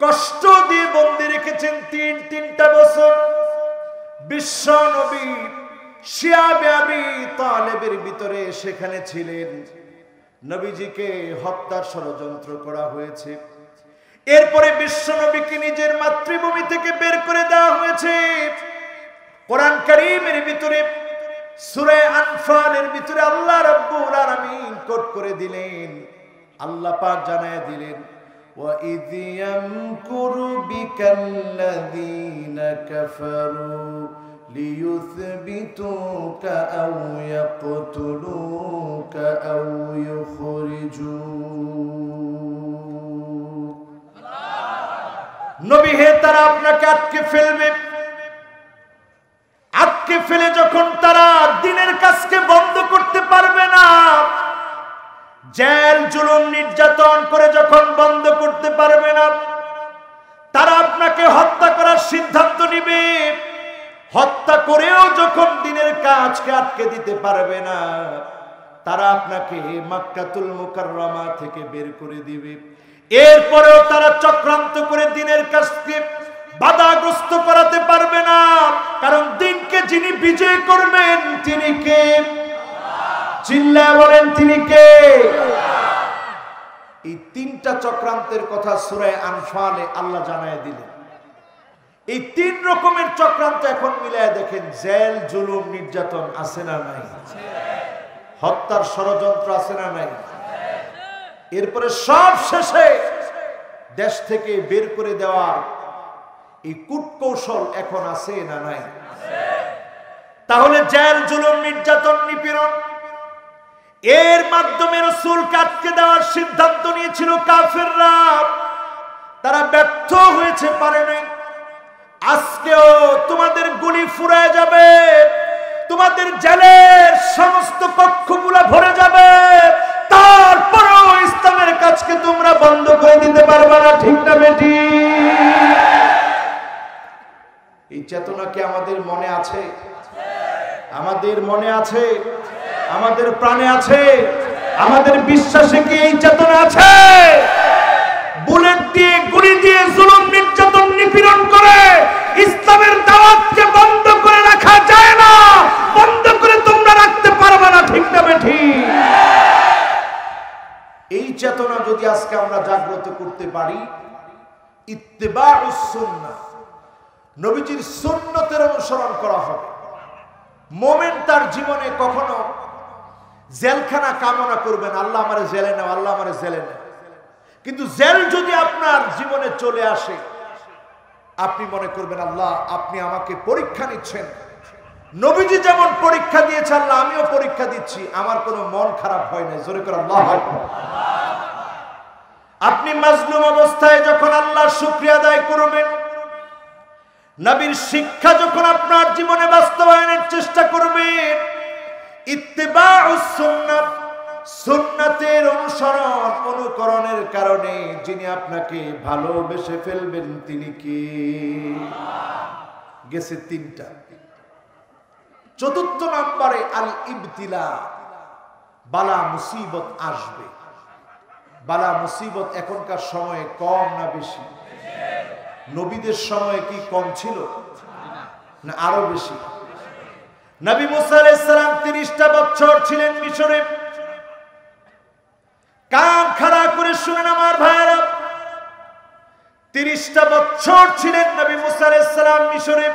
কষ্ট দিয়ে বন্দী রেখেছেন 3টা বছর। বিশ্ব নবী শিয়াবে আবি তালেবের ভিতরে সেখানে ছিলেন। নবীজিকে হত্যার ষড়যন্ত্র করা হয়েছে। এরপরে বিশ্ব নবীকে নিজের মাতৃভূমি থেকে বের করে দেওয়া হয়েছে। কোরআন কারীমের ভিতরে সূরা আনফালের ভিতরে আল্লাহ রাব্বুল আলামিন কোট করে দিলেন, আল্লাহ পাক জানায় দিলেন, ওয়া ইয ইয়ামকুরু বিকাল্লাযীনা কাফারু লিয়ুথবিতুকা আও ইয়াকতুলুকা আও ইউখরিজুক। নবী হে, তারা আপনাকে আটকে ফেলবে, আটকে ফেলে যখন তারা দিনের কাজকে বন্ধ করতে পারবে না, জেল জুলুম নির্যাতন করে যখন বন্ধ করতে পারবে না, তারা আপনাকে হত্যা করার সিদ্ধান্ত নিবে। হত্যা করেও যখন দিনের কাজকে আটকে দিতে পারবে না, তারা আপনাকে মক্কাতুল মুকাররমা থেকে বের করে দিবে। এরপরেও তারা চক্রান্ত করে দিনের কাজকে বাধাগ্রস্ত করাতে পারবে না, কারণ দিনকে যিনি বিজয় করবেন তিনি কে? চিল্লায় বলেন তিনি কে? এই 3টা চক্রান্তের কথা সূরা আনফালে আল্লাহ জানায় দিলেন। এই 3 রকমের চক্রান্ত এখন মিলায় দেখেন, জেল জুলুম নির্যাতন আছে না নাই? হত্যার ষড়যন্ত্র আছে না নাই? এরপরে সব শেষে দেশ থেকে বের করে দেওয়ার এই কূটকৌশল এখন আছে না নাই? তাহলে জেল জুলুম নির্যাতন নিপীড়ন এর মাধ্যমে রাসূলকে আটকে দেওয়ার সিদ্ধান্ত নিয়েছিল কাফেররা। তারা ব্যর্থ হয়েছে, পারে নাই। আজকেও তোমাদের গুলি ফুরায় যাবে, তোমাদের জেলের সমস্ত কক্ষগুলো ভরে যাবে, তারপরেও ইসলামের কাজকে তোমরা বন্ধ করে দিতে পারবে না, ঠিক না বেটি? এই চেতনা কি আমাদের মনে আছে? আমাদের মনে আছে, আমাদের প্রাণে আছে, আমাদের বিশ্বাসে কি এই চেতনা আছে? বুলেট দিয়ে, গুলি দিয়ে জুলুম নির্যাতন নিপীড়ন করে ইসলামের দাওয়াতকে বন্ধ করে রাখা আজকে আমরা জাগ্রত করতে পারি ইত্তেবাউস সুন্নাহ, নবীজির সুন্নতের অনুসরণ করা হবে। মুমিন তার জীবনে কখনো জেলখানা কামনা করবেন, আল্লাহ আমারে জেলে নাও, আল্লাহ আমারে জেলে নাও। কিন্তু জেল যদি আপনার জীবনে চলে আসে, আপনি মনে করবেন আল্লাহ আপনি আমাকে পরীক্ষা নিচ্ছেন। নবীজি যেমন পরীক্ষা দিয়েছে, আল্লাহ আমিও পরীক্ষা দিচ্ছি, আমার কোনো মন খারাপ হয় না। জোরে করে আল্লাহু আকবার। আপনি মাজলুম অবস্থায় যখন আল্লাহর শুকরিয়া আদায় করবেন, নবীর শিক্ষা যখন আপনার জীবনে বাস্তবায়নের চেষ্টা করবেন, ইত্তিবাউস সুন্নাহ, সুন্নাতের অনুসরণ অনুকরণের কারণে যিনি আপনাকে ভালোবেসে ফেলবেন তিনি কে? গেছে তিনটা। চতুর্থ নম্বরে আল ইবতিলা, বালা মুসিবত আসবে। বালা মুসিবত এখনকার সময়ে কম না বেশি? নবীদের সময়ে কি কম ছিল না আরো বেশি? নবী মুসা আলাইহিস সালাম 30টা বছর ছিলেন মিশরে। কান খাড়া করে শুনেন আমার ভাইরা, 30টা বছর ছিলেন নবী মুসা আলাইহিস সালাম মিশরে।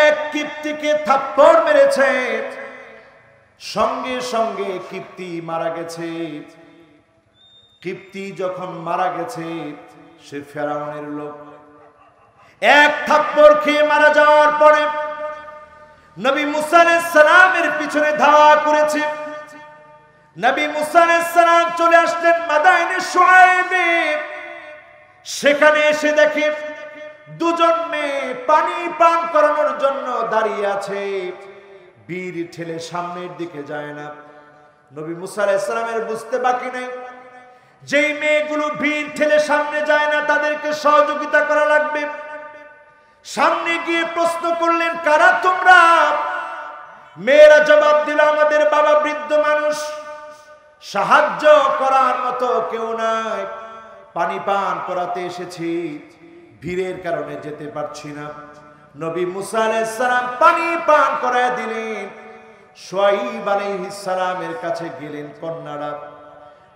এক কিপ্তিকে থাপ্পড় মেরেছে, সঙ্গে সঙ্গে কিপ্তি মারা গেছে। কিপ্তি যখন মারা গেছে, সে ফেরাউনের লোক। এক থাপ্পড় খেয়ে মারা যাওয়ার পরে নবী মুসা আলাইহিস সালামের পিছনে ধাওয়া করেছে। নবী মুসা আলাইহিস সালাম চলে আসলেন মাদায়েনে শুআইবে। সেখানে এসে দেখে দুজন মেয়ে পানি পান করানোর জন্য দাঁড়িয়ে আছে, বীর ঠেলে সামনের দিকে যায় না। নবী মুসা আলাইহিস সালামের বুঝতে বাকি নেই, যেই মেয়েগুলো বীর ঠেলে সামনে যায় না তাদেরকে সহযোগিতা করা লাগবে। সামনে গিয়ে প্রশ্ন করলেন, কারা তোমরা? মেয়েরা জবাব দিল, আমাদের বাবা বৃদ্ধ মানুষ, সাহায্য করার মতো কেউ নাই, পানি পান করাতে এসেছি, ভিড়ের কারণে যেতে পারছি না। নবী মুসা আলাইহিস সালাম পানি পান করায় দিলেন। শুআইব আলাইহিস সালামের কাছে গেলেন কন্যারা।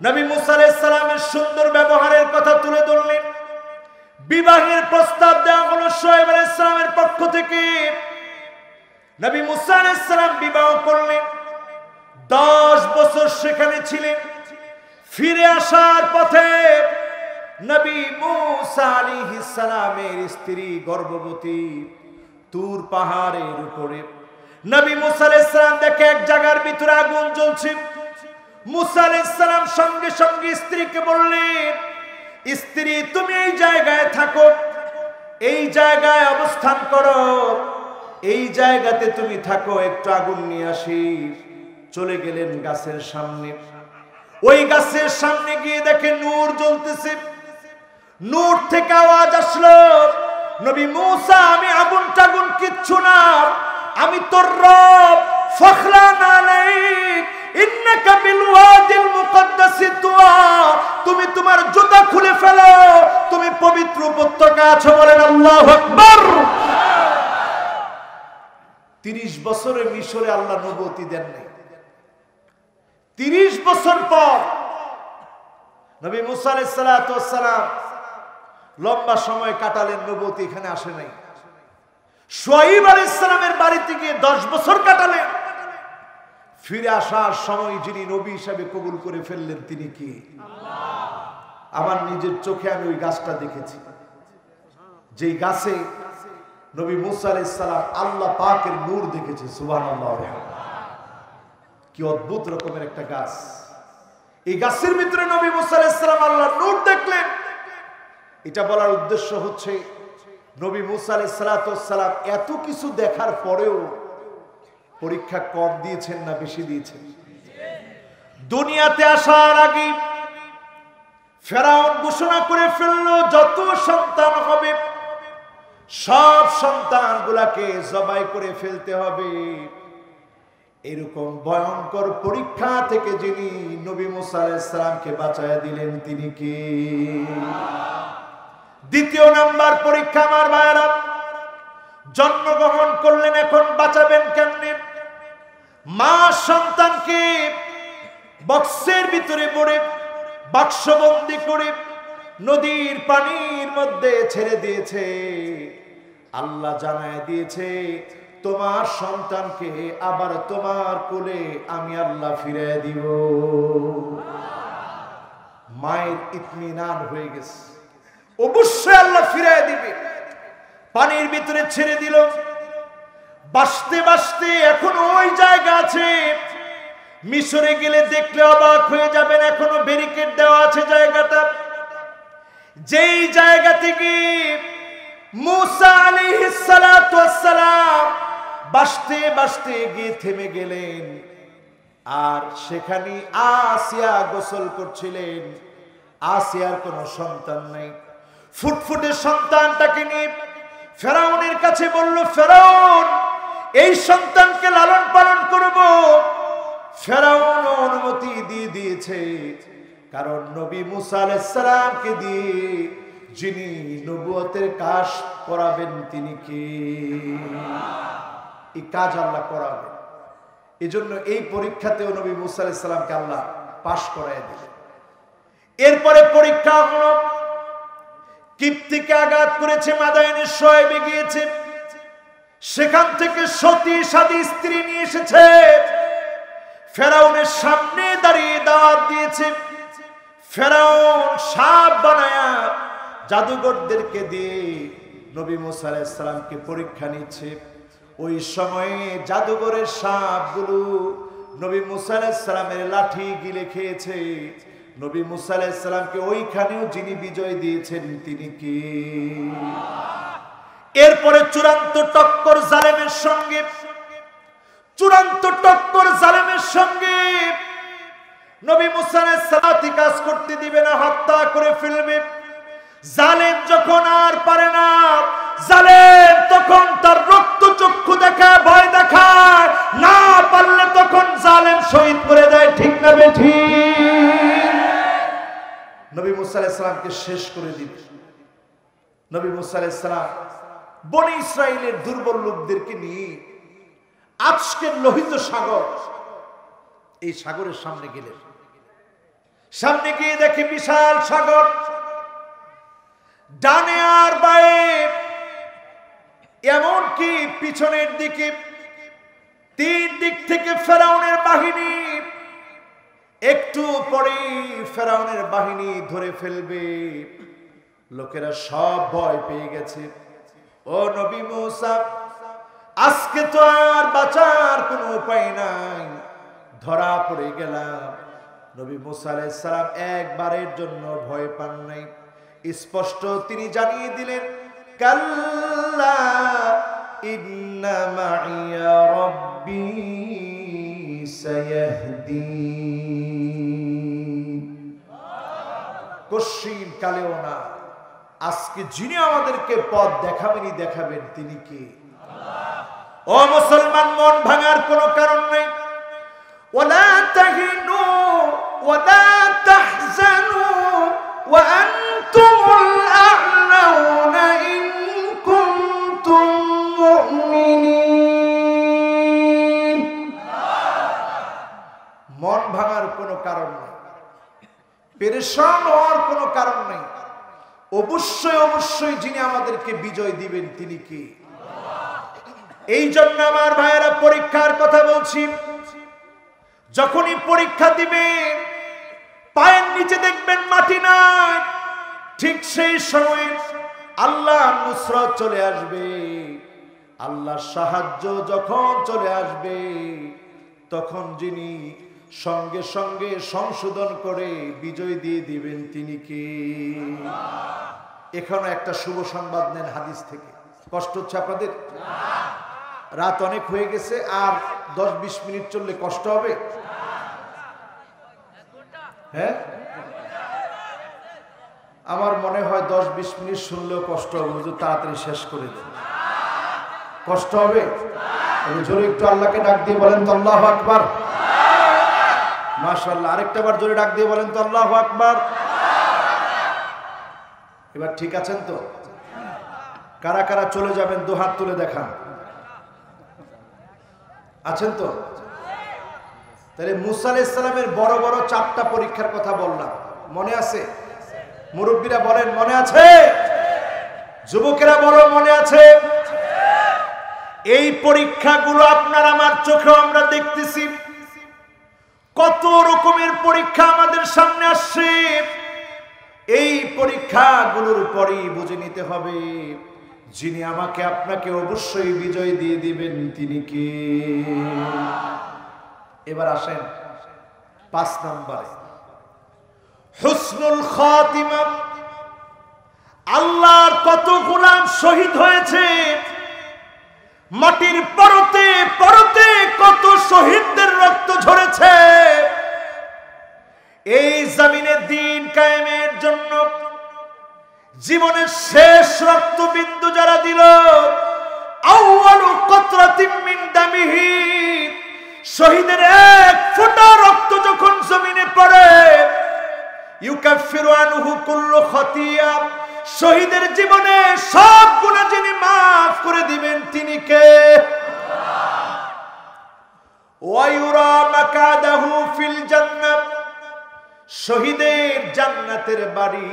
নবী মুসা আলাইহিস সালামের সুন্দর ব্যবহারের কথা তুলে ধরলেন। বিবাহের প্রস্তাব দেওয়া হলো শুআইব আলাইহিস সালামের পক্ষ থেকে। নবী মুসা আলাইহিস সালাম বিবাহ করলেন। 10 বছর সেখানে ছিলেন। ফিরে আসার পথে নবী মুসা আলাইহিস সালামের স্ত্রী গর্ভবতী। তুর পাহাড়ের উপরে নবী মুসা আলাইহিস সালাম দেখে এক জায়গার ভিতরে আগুন জ্বলছে। মুসা আলাইহিস সালাম সঙ্গে সঙ্গে স্ত্রীকে বললেন, স্ত্রী তুমি এই জায়গায় থাকো, এই জায়গায় অবস্থান করো, এই জায়গাতে তুমি থাকো, একটু আগুন নিয়ে আসি। চলে গেলেন গাছের সামনে। ওই গাছের সামনে গিয়ে দেখে নূর জ্বলতেছে। নূর থেকে আওয়াজ আসলো, নবী মুসা আমি আগুন টাগুন কিচ্ছু না, আমি তোর রব, ফখলান আলাইক ইন্নাকা বিল ওয়াদিল মুকদ্দাসি তুয়া, তুমি তোমার জুতা খুলে ফেলো, তুমি পবিত্র উপত্যকায় আছো। বলেন আল্লাহু আকবার। 30 বছরে মিশরে আল্লাহ নবুয়তি দেন নাই। 30 বছর পর নবী মুসা আলাইহিস সালাতু ওয়াস সালাম লম্বা সময় কাটালেন, নবুয়তি এখানে আসে নাই। শুআইব আলাইহিস সালামের বাড়িতে গিয়ে 10 বছর কাটালেন। ফিরে আসার সময় যিনি নবী হিসাবে কবুল করে ফেললেন তিনি কি? আল্লাহ। আমার নিজের চোখে আমি ওই গাছটা দেখেছি, যেই গাছে নবী মুসা আলাইহিস সালাম আল্লাহ পাকের নূর দেখেছে। সুবহানাল্লাহ। কি অদ্ভুত রকমের একটা গাছ। এই গাছের ভিতরে নবী মুসা আলাইহিস সালাম আল্লাহর নূর দেখলেন। এটা বলার উদ্দেশ্য হচ্ছে নবী মুসা আলাইহিস সালাম এত কিছু দেখার পরেও পরীক্ষা কম দিয়েছেন না বেশি দিয়েছেন? দুনিয়াতে আসার আগে ফেরাউন ঘোষণা করে ফেললো, যত সন্তান হবে সব সন্তানগুলাকে জবাই করে ফেলতে হবে। এরকম ভয়ঙ্কর পরীক্ষা থেকে যিনি নবী মুসা আলাইহিস সালামকে বাঁচায়া দিলেন তিনি কে? দ্বিতীয় নাম্বার পরীক্ষা আমার ভাইরা, জন্মগ্রহণ করলেন, এখন বাঁচাবেন কেমনে? মা সন্তানকে বক্সের ভিতরে ভরে বাক্সবন্দি করে নদীর পানির মধ্যে ছেড়ে দিয়েছে। আল্লাহ জানায় দিয়েছে, তোমার সন্তানকে আবার তোমার কোলে আমি আল্লাহ ফিরিয়ে দিব। মায়ের ইতমিনান হয়ে গেছে, অবশ্যই আল্লাহ ফিরিয়ে দিবে। পানির ভিতরে ছেড়ে দিল। বাসতে বাসতে এখন ওই জায়গা আছে। মিশরে গেলে দেখলে অবাক হয়ে যাবেন, এখনো ব্যারিকেড দেওয়া আছে জায়গাটা। যেই জায়গা থেকে মুসা আলাইহিস সালাতু ওয়াস সালাম বাসতে বাসতে গিয়ে থেমে গেলেন। আর সেখানে আসিয়া গোসল করছিলেন। আসিয়ার কোনো সন্তান নাই। ফুটফুটে সন্তানটাকে নিয়ে ফেরাউনের কাছে বলল, ফেরাউন, এই সন্তানকে লালন পালন করব। ফেরাউন অনুমতি দিয়ে দিয়েছে, কারণ নবী মুসা আলাইহিস সালামকে দিয়ে যিনি নবুয়তের কাজ করাবেন তিনি কে? এই কাজ আল্লাহ করাবেন। এজন্য এই পরীক্ষাতেও নবী মুসা আলাইহিস সালামকে আল্লাহ পাশ করায় দিলেন। এরপরে পরীক্ষা হলো, কিপ্তিকে আঘাত করেছে, মাদায়েনের শোয়েবে গিয়েছে। সেখান থেকে সতী সাদী স্ত্রী নিয়ে এসেছে। ফেরাউনের সামনে দাঁড়িয়ে দাওয়াত দিয়েছে। ফেরাউন সাপ বানায়া জাদুঘরদেরকে দিয়ে নবী মুসা আলাইহিস সালামকে পরীক্ষা নিচ্ছে। ওই সময়ে জাদুঘরের সাপগুলো নবী মুসা আলাইহিস সালামের লাঠি গিলে খেয়েছে। নবী মুসা আলাইহিস সালামকে ওইখানেও যিনি বিজয় দিয়েছেন তিনি কে? এরপরে চূড়ান্ত টক্কর জালেমের সঙ্গে, চূড়ান্ত টক্কর জালেমের সঙ্গে। নবী মুসা আলাইহিস সালাম কাজ করতে দিবে না, হত্যা করে ফেলবে। জালেম যখন আর পারে না, জালেম তখন তার রক্ত চক্ষু দেখায়, ভয় দেখায়, না পারলে তখন জালেম শহীদ করে দেয়। ঠিক না বেঠিক? নবী মুসা আলাইহিস সালামকে শেষ করে দিবে। নবী মুসা আলাইহিস সালাম বনি ইসরাইলের দুর্বল লোকদেরকে নিয়ে আজকের লোহিত সাগর, এই সাগরের সামনে গেলেন। সামনে গিয়ে দেখে বিশাল সাগর, ডানে আর বায়ে, এমনকি পিছনের দিকে তিন দিক থেকে ফেরাউনের বাহিনী। একটু পরে ফেরাউনের বাহিনী ধরে ফেলবে। লোকেরা সব ভয় পেয়ে গেছে। ও নবী মুসা, আজকে তো আর বাঁচার কোনো উপায় নাই, ধরা পড়ে গেলাম। নবী মুসা আলাইহিস সালাম একবারের জন্য ভয় পান নাই। স্পষ্ট তিনি জানিয়ে দিলেন, কাল্লা ইন্না মাইয়া রাব্বি সায়াহদিন। কশিন কালেও না, আজকে যিনি আমাদেরকে পথ দেখাবেনই দেখাবেন তিনি কে? ও মুসলমান, মন ভাঙার কোনো কারণ নেই। ওয়ালা তাহিনু ওয়ালা তাহজানু ওয়া আনতুমুল আ'লাউনা ইন কুনতুম মুমিনিন। মন ভাঙার কোনো কারণ নেই, পেরেশান হওয়ার কোনো কারণ নেই। অবশ্যই অবশ্যই যিনি আমাদেরকে বিজয় দিবেন তিনি কে? এই জন্য আমার ভাইয়েরা, পরীক্ষার কথা বলছি। যখনই পরীক্ষা দিবে, পায়ের নিচে দেখবেন মাটি নাই, ঠিক সেই সময় আল্লাহর নুসরত চলে আসবে। আল্লাহর সাহায্য যখন চলে আসবে, তখন যিনি সঙ্গে সঙ্গে সংশোধন করে বিজয় দিয়ে দিবেন তিনি কে? এখানে একটা শুভ সংবাদ নেন হাদিস থেকে। কষ্ট হচ্ছে আপনাদের? রাত অনেক হয়ে গেছে, আর 10-20 মিনিট চললে কষ্ট হবে? হ্যাঁ, আমার মনে হয় 10-20 মিনিট শুনলেও কষ্ট হবে। হুজুর তাড়াতাড়ি শেষ করে দেন। কষ্ট হবে? জোরে একটু আল্লাহকে ডাক দিয়ে বলেন তো আল্লাহু আকবার। মাশাআল্লাহ, আরেকটা বার জোরে ডাক দিয়ে বলেন তো আল্লাহু আকবার। এবার ঠিক আছেন তো? কারা কারা চলে যাবেন দু হাত তুলে দেখান। আছেন তো? তাহলে মুসা আলাইহিস সালামের বড় বড় 4টা পরীক্ষার কথা বললাম। মনে আছে? মুরব্বীরা বলেন মনে আছে? যুবকেরা বলো মনে আছে? এই পরীক্ষাগুলো আপনার আমার চোখে আমরা দেখতেছি। কত রকমের পরীক্ষা আমাদের সামনে আসছে। এই পরীক্ষাগুলোর পরই বুঝে নিতে হবে যিনি আমাকে আপনাকে অবশ্যই বিজয় দিয়ে দিবেন তিনি কে। এবার আসেন 5 নম্বরে, হুসনুল খাতিমা। আল্লাহর কত গোলাম শহীদ হয়েছে, মাটির পরতে পরতে কত শহীদদের রক্ত ঝরেছে। এই জমিনে দ্বীন কায়েমের জন্য জীবনের শেষ রক্তবিন্দু যারা দিল, আউয়ালু কতরাতিন মিন দামিহি, শহীদের এক ফোঁটা রক্ত যখন জমিনে পড়ে, ইউকাফিরু আনহু কুল্লু খাতিয়া, শহীদের জীবনে সব গুনাহ যিনি maaf করে দিবেন তিনি কে? ওয়া ইউরা মাকাদাহু ফিল জান্নাত, শহীদের জান্নাতের বাড়ি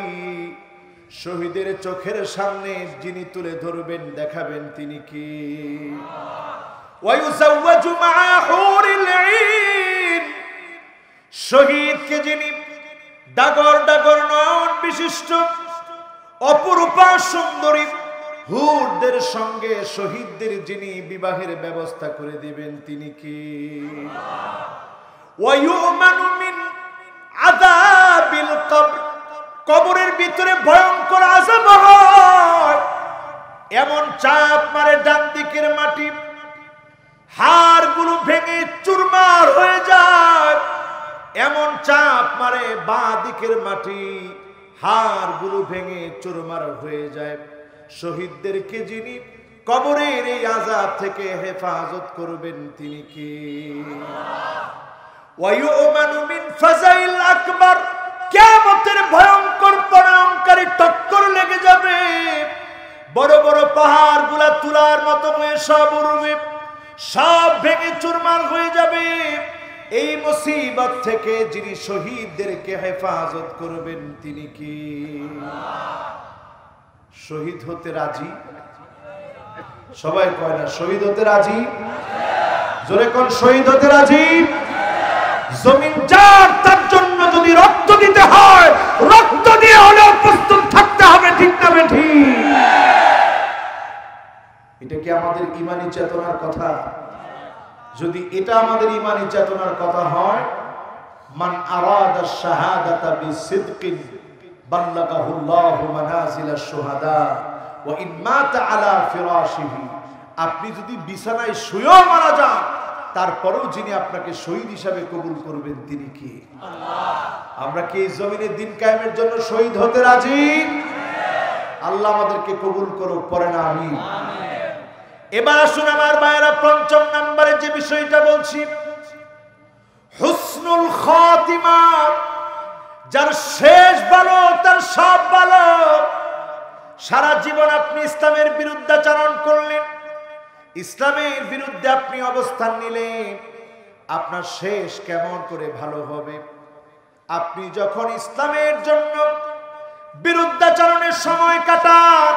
শহীদের চোখের সামনে যিনি তুলে ধরবেন দেখাবেন তিনি কি? ওয়া ইউযাওয়াজু মা'a হুরিল আইন, শহীদকে যিনি ডাগর ডাগর নয়ন বিশিষ্ট অপরূপা সুন্দরী হুরদের সঙ্গে শহীদদের যিনি বিবাহের ব্যবস্থা করে দিবেন তিনি কি? ওয়া ইউমানু মিন আযাবিল কবর, কবরের ভিতরে ভয়ঙ্কর আযাব হয়, এমন চাপ মারে ডান দিকের মাটি, হাড়গুলো ভেঙে চুরমার হয়ে যায়, এমন চাপ মারে বাঁ দিকের মাটি, হাড়গুলো ভেঙে চুরমার হয়ে যায়। শহীদদেরকে যিনি কবরের এই আযাব থেকে হেফাজত করবেন তিনি কি? ওয়া ইউমানু মিন ফাযাইল আকবার, কিয়ামতের ভয়ঙ্কর পরাঙ্কারী টক্কর লেগে যাবে, বড় বড় পাহাড়গুলা তুলার মতো হয়ে সব উড়বে, সব ভেঙে চুরমার হয়ে যাবে। এই মুসিবত থেকে যিনি শহীদদেরকে হেফাজত করবেন তিনি কি? শহীদ হতে রাজি? সবাই কয় না শহীদ হতে রাজি? জোরে কোন শহীদ হতে রাজি? জমিন যার তার জন্য যদি রক্ত দিতে হয়, রক্ত দিয়ে হলেও প্রস্তুত থাকতে হবে, ঠিক না বেঠি? এটা কি আমাদের ঈমানি চেতনার কথা? যদি এটা আমাদের ঈমানি চেতনার কথা হয়, মান আরাদা শাহাদাতা বিসিদকিন বাল্লাগাহুল্লাহু মানাজিলাশ শুহাদা ওয়া ইন মাতা আলা ফিরাশিহি, আপনি যদি বিছানায় শুয়েও মারা যান তারপরেও যিনি আপনাকে শহীদ হিসাবে কবুল করবেন তিনি কি? আল্লাহ। আমরা কি এই জমিনে দ্বীন কায়েমের জন্য শহীদ হতে রাজি? আল্লাহ আমাদেরকে কবুল করুক, পড়ে না আমিন। এবার আসুন আমার ভাইয়েরা, ৫ম নম্বরে যে বিষয়টা বলছি, হুসনুল খাতিমা। যার শেষ ভালো তার সব ভালো। সারা জীবন আপনি ইসলামের বিরুদ্ধাচরণ করলেন, ইসলামের বিরুদ্ধে আপনি অবস্থান নিলেন, আপনার শেষ কেমন করে ভালো হবে? আপনি যখন ইসলামের জন্য বিরুদ্ধাচরণের সময় কাটান,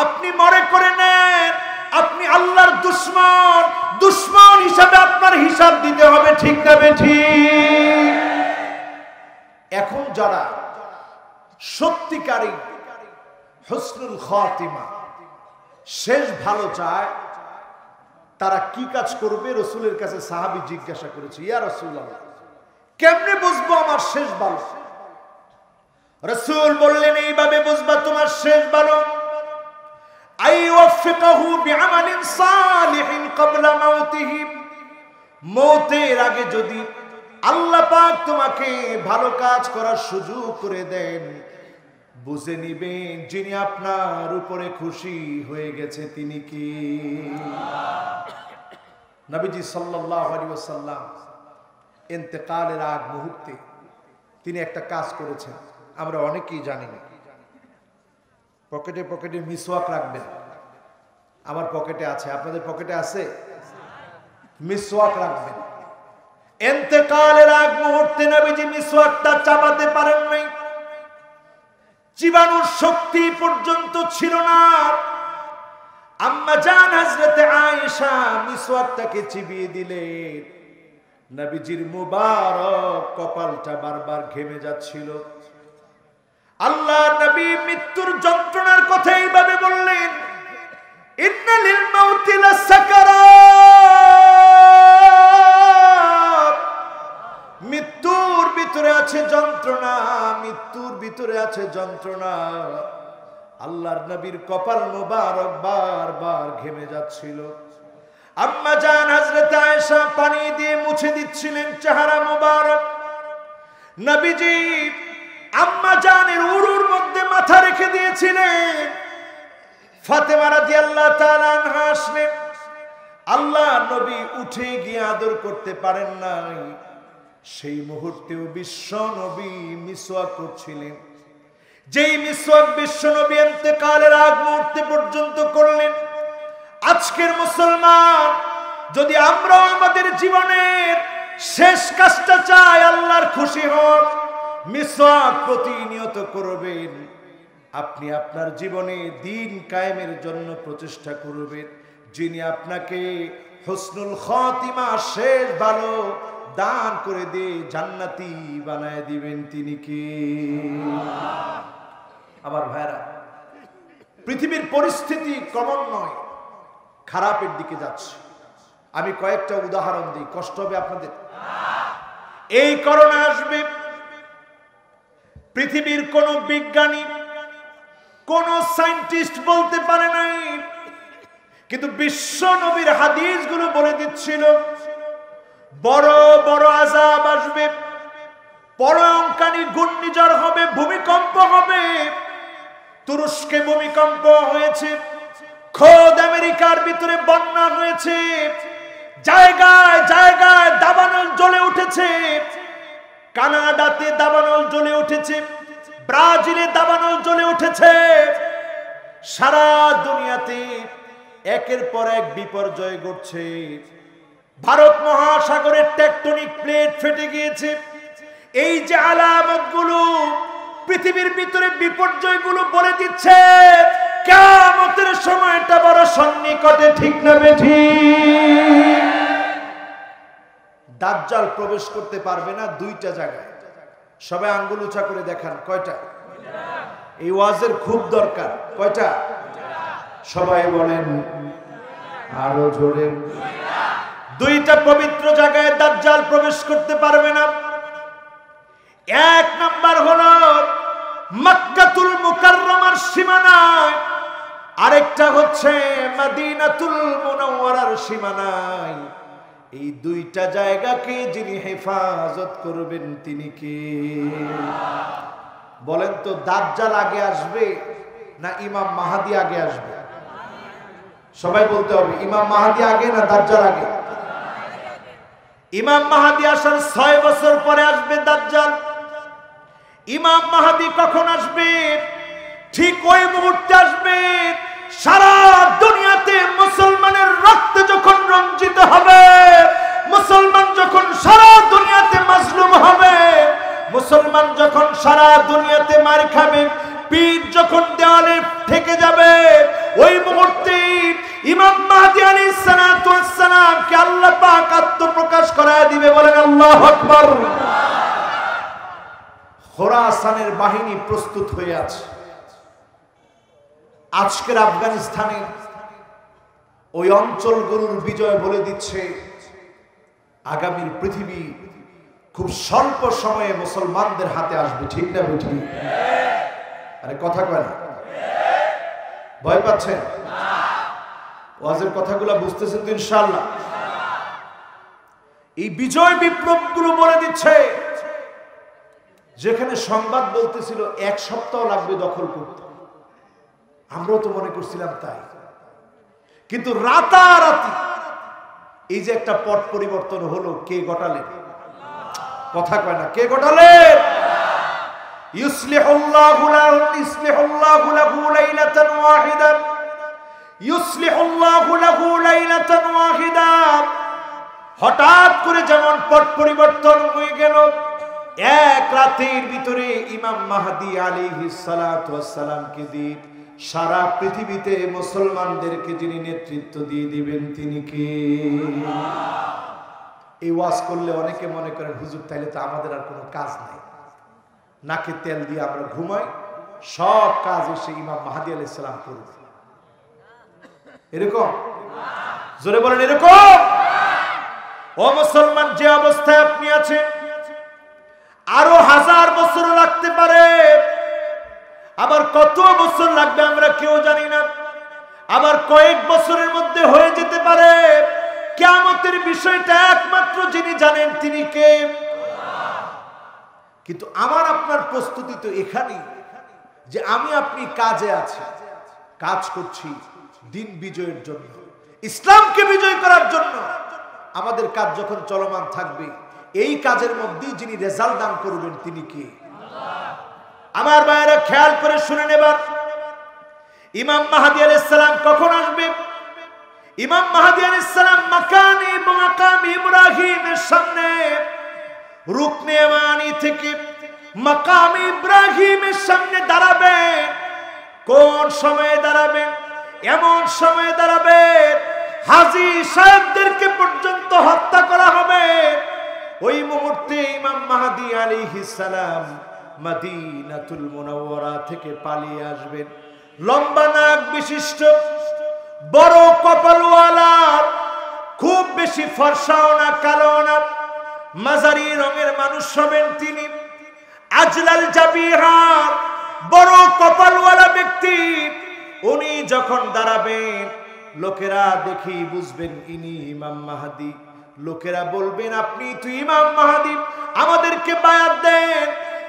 আপনি মনে করে নেন আপনি আল্লাহর দুশমন, দুশমন হিসাবে আপনার হিসাব দিতে হবে, ঠিক না বেঠিক? এখন যারা সত্যিকারী হুসনুল খাতিমা, শেষ ভালো চায়, তারা কি কাজ করবে? রাসূলের কাছে সাহাবী জিজ্ঞাসা করেছে, ইয়া রাসূলুল্লাহ, কেমনে বুঝবো আমার শেষ ভালো? রাসূল বললেন, এইভাবে বুঝবা তোমার শেষ ভালো, আইওয়াফিকাহু বিআমালিন সালিহিন ক্বাবলা মাউতিহি, মওতের আগে যদি আল্লাহ পাক তোমাকে ভালো কাজ করার সুযোগ করে দেন, বুঝে নিবেন যিনি আপনার উপরে খুশি হয়ে গেছে তিনি কি? নবীজি সাল্লাল্লাহু আলাইহি ওয়াসাল্লাম ইন্তেকালের আগ মুহূর্তে তিনি একটা কাজ করেছেন, আমরা অনেকেই জানি না। পকেটে পকেটে মিসওয়াক রাখবেন। আমার পকেটে আছে, আপনাদের পকেটে আছে? মিসওয়াক রাখবেন। ইন্তেকালের আগ মুহূর্তে নবীজি মিসওয়াকটা চাবাতে পারেন নাই, চিবানোর শক্তি পর্যন্ত ছিল না। আম্মা জান হযরতে আয়েশা মিসওয়াকটাকে চিবিয়ে দিলেন। নবীজির মুবারক কপালটা বারবার ঘেমে যাচ্ছিল। আল্লাহ নবী মৃত্যুর যন্ত্রণার কথা এইভাবে বললেন, ইন্না লিল মাউতি লাসাকারাত, মৃত্যুর ভিতরে আছে যন্ত্রণা, মৃত্যুর ভিতরে আছে যন্ত্রণা। আল্লাহর নবীর কপাল মুবারক বারবার ঘেমে যাচ্ছিল। আম্মা জান হযরত আয়েশা পানি দিয়ে মুছে দিচ্ছিলেন চেহারা মুবারক। নবীজি আম্মা জানের উরুর মধ্যে মাথা রেখে দিয়েছিলেন। ফাতেমা রাদিয়াল্লাহু তাআলা আনহা আসলেন। আল্লাহ নবী উঠে গিয়ে আদর করতে পারেন নাই। সেই মুহূর্তেও বিশ্ব নবী মিসওয়াক করছিলেন। যেই মিসওয়াক বিশ্ব নবী ইন্তেকালের আগ মুহূর্তে পর্যন্ত করলেন। আজকের মুসলমান যদি আমরা আমাদের জীবনের শেষ কাজটা চাই আল্লাহর খুশি হন, মিসওয়াক প্রতিনিয়ত করবেন। আপনি আপনার জীবনে দিন কায়েমের জন্য প্রচেষ্টা করবেন। যিনি আপনাকে হুসনুল খাতিমা, শেষ ভালো দান করে দিয়ে জান্নাতি বানায় দিবেন, তিনি কে? আমার ভাইরা, পৃথিবীর পরিস্থিতি ক্রমান্বয়ে খারাপের দিকে যাচ্ছে। আমি কয়েকটা উদাহরণ দিই, কষ্ট হবে আপনাদের। এই করোনা আসবে, পৃথিবীর কোন বিজ্ঞানী, কোন সায়েন্টিস্ট বলতে পারে নাই, কিন্তু বিশ্ব নবীর হাদিসগুলো বলে দিচ্ছিল বড় বড় আযাব আসবে, পলঙ্কানি ঘূর্ণিঝড় হবে, ভূমিকম্প হবে। তুরস্কে ভূমিকম্প হয়েছে, খোদ আমেরিকার ভিতরে বন্যা হয়েছে, জায়গায় জায়গায় দাবানল জ্বলে উঠেছে, কানাডাতে দাবানল জ্বলে উঠেছে, ব্রাজিলে দাবানল জ্বলে উঠেছে। সারা দুনিয়াতে একের পর এক বিপর্যয় ঘটছে। ভারত মহাসাগরের টেকটনিক প্লেট ফেটে গিয়েছে। এই যে আলামতগুলো, পৃথিবীর ভিতরে বিপর্যয়গুলো বলে দিচ্ছে কিয়ামতের সময়টা বড় সন্নিকটে, ঠিক না বেঠিক? দাজ্জাল প্রবেশ করতে পারবে না দুইটা জায়গায়। সবাই আঙ্গুল উঁচা করে দেখান, কয়টা? এই ওয়াজের খুব দরকার। কয়টা? সবাই বলেন আরো জোরে। দুইটা পবিত্র জায়গায় দাজ্জাল প্রবেশ করতে পারবে না। এক নাম্বার হলো মক্কাতুল মুকাররমার সীমানায়, আরেকটা হচ্ছে মদিনাতুল মুনাওয়ারার সীমানায়। এই দুইটা জায়গাকে যিনি হেফাজত করবেন তিনি কে? বলেন তো, দাজ্জাল আগে আসবে না ইমাম মাহদী আগে আসবে? সবাই বলতে হবে, ইমাম মাহদী আগে না দাজ্জাল আগে? ইমাম মাহদী আসার 6 বছর পরে আসবে দাজ্জাল। ইমাম মাহদী কখন আসবে? ঠিক ওই মুহূর্তে আসবে সারা দুনিয়াতে মুসলমানের রক্ত যখন রঞ্জিত হবে, মুসলমান যখন সারা দুনিয়াতে মাজলুম হবে, মুসলমান যখন সারা দুনিয়াতে মার খাবে, পীর যখন দেওয়ালে ঠেকে যাবে, ওই মুহূর্তে ইমাম মাহদী আলাইহিস সালাতু ওয়াস সালাম কে আল্লাহ পাক আত্মপ্রকাশ করায় দিবে। বলেন আল্লাহু আকবার। খোরাসানের বাহিনী প্রস্তুত হয়ে আছে। আজকের আফগানিস্তানের ওই অঞ্চলগুলোর বিজয় বলে দিচ্ছে আগামীর পৃথিবী খুব স্বল্প সময়ে মুসলমানদের হাতে আসবে, ঠিক না বেঠিক? আরে কথা কয় না? ভয় পাচ্ছেন? ওয়াজের কথাগুলো বুঝতেছেন তো ইনশাআল্লাহ? এই বিজয় বিপ্লবগুলো বলে দিচ্ছে, যেখানে সংবাদ বলতেছিল 1 সপ্তাহ লাগবে দখল করতে, আমরাও তো মনে করছিলাম তাই, কিন্তু রাতারাতি এই যে একটা পট পরিবর্তন হলো, কে ঘটালেন? কথা কয় না, কে ঘটালেন? ইউসলিহুল্লাহু লাহু লাইলাতান ওয়াহিদা, ইউসলিহুল্লাহু লাহু লাইলাতান ওয়াহিদা। হঠাৎ করে যেমন পট পরিবর্তন হয়ে গেল, এক রাতের ভিতরে ইমাম মাহদী আলাইহিস সালাতু ওয়াস সালামকে দিয়ে সারা পৃথিবীতে মুসলমানদেরকে যিনি নেতৃত্ব দিয়ে দিবেন তিনি কে? এই ওয়াজ করলে অনেকে মনে করেন হুজুর তাইলে তো আমাদের আর কোনো কাজ নাই, নাকে তেল দিয়ে আমরা ঘুমাই, সব কাজ এসে ইমাম মাহদী আলাইহিস সালাম করবে। এরকম? জোরে বলেন এরকম? ও মুসলমান, যে অবস্থায় আপনি আছেন আরো 1000 বছর লাগতে পারে, আবার কত বছর লাগবে আমরা কেউ জানি না, আবার কয়েক বছরের মধ্যে হয়ে যেতে পারে। কিয়ামতের বিষয়টা একমাত্র যিনি জানেন তিনি কে? কিন্তু আমার আপনার প্রস্তুতি তো এখানেই যে আমি আপনি কাজে আছি, কাজ করছি দিন বিজয়ের জন্য, ইসলামকে বিজয় করার জন্য। আমাদের কাজ যখন চলমান থাকবে, এই কাজের মধ্যেই যিনি রেজাল্ট দান করবেন তিনি কে? আমার ভাইয়েরা খেয়াল করে শুনে নেবার, ইমাম মাহদী আলাইহিস সালাম কখন আসবে? ইমাম মাহদী আলাইহিস সালাম মাকানে মাকাম ইব্রাহিমের সামনে, রুকনে ইয়ামানি থেকে মাকাম ইব্রাহিমের সামনে দাঁড়াবেন। কোন সময়ে দাঁড়াবেন? এমন সময়ে দাঁড়াবেন হাজী সাহেবদেরকে পর্যন্ত হত্যা করা হবে। ওই মুহূর্তে ইমাম মাহদী আলাইহিস সালাম মদিনাতুল মুনাওয়ারা থেকে পালিয়ে আসবেন। লম্বা নাক বিশিষ্ট, বড় কপালওয়ালা, খুব বেশি ফর্সাও না কালো না, মাঝারি রঙের মানুষ হবেন তিনি। আজলাল জাবিহা, বড় কপালওয়ালা ব্যক্তি। উনি যখন দাঁড়াবেন, লোকেরা দেখি বুঝবেন ইনি ইমাম মাহদী। লোকেরা বলবেন আপনি তো ইমাম মাহদী, আমাদেরকে বায়াত দেন।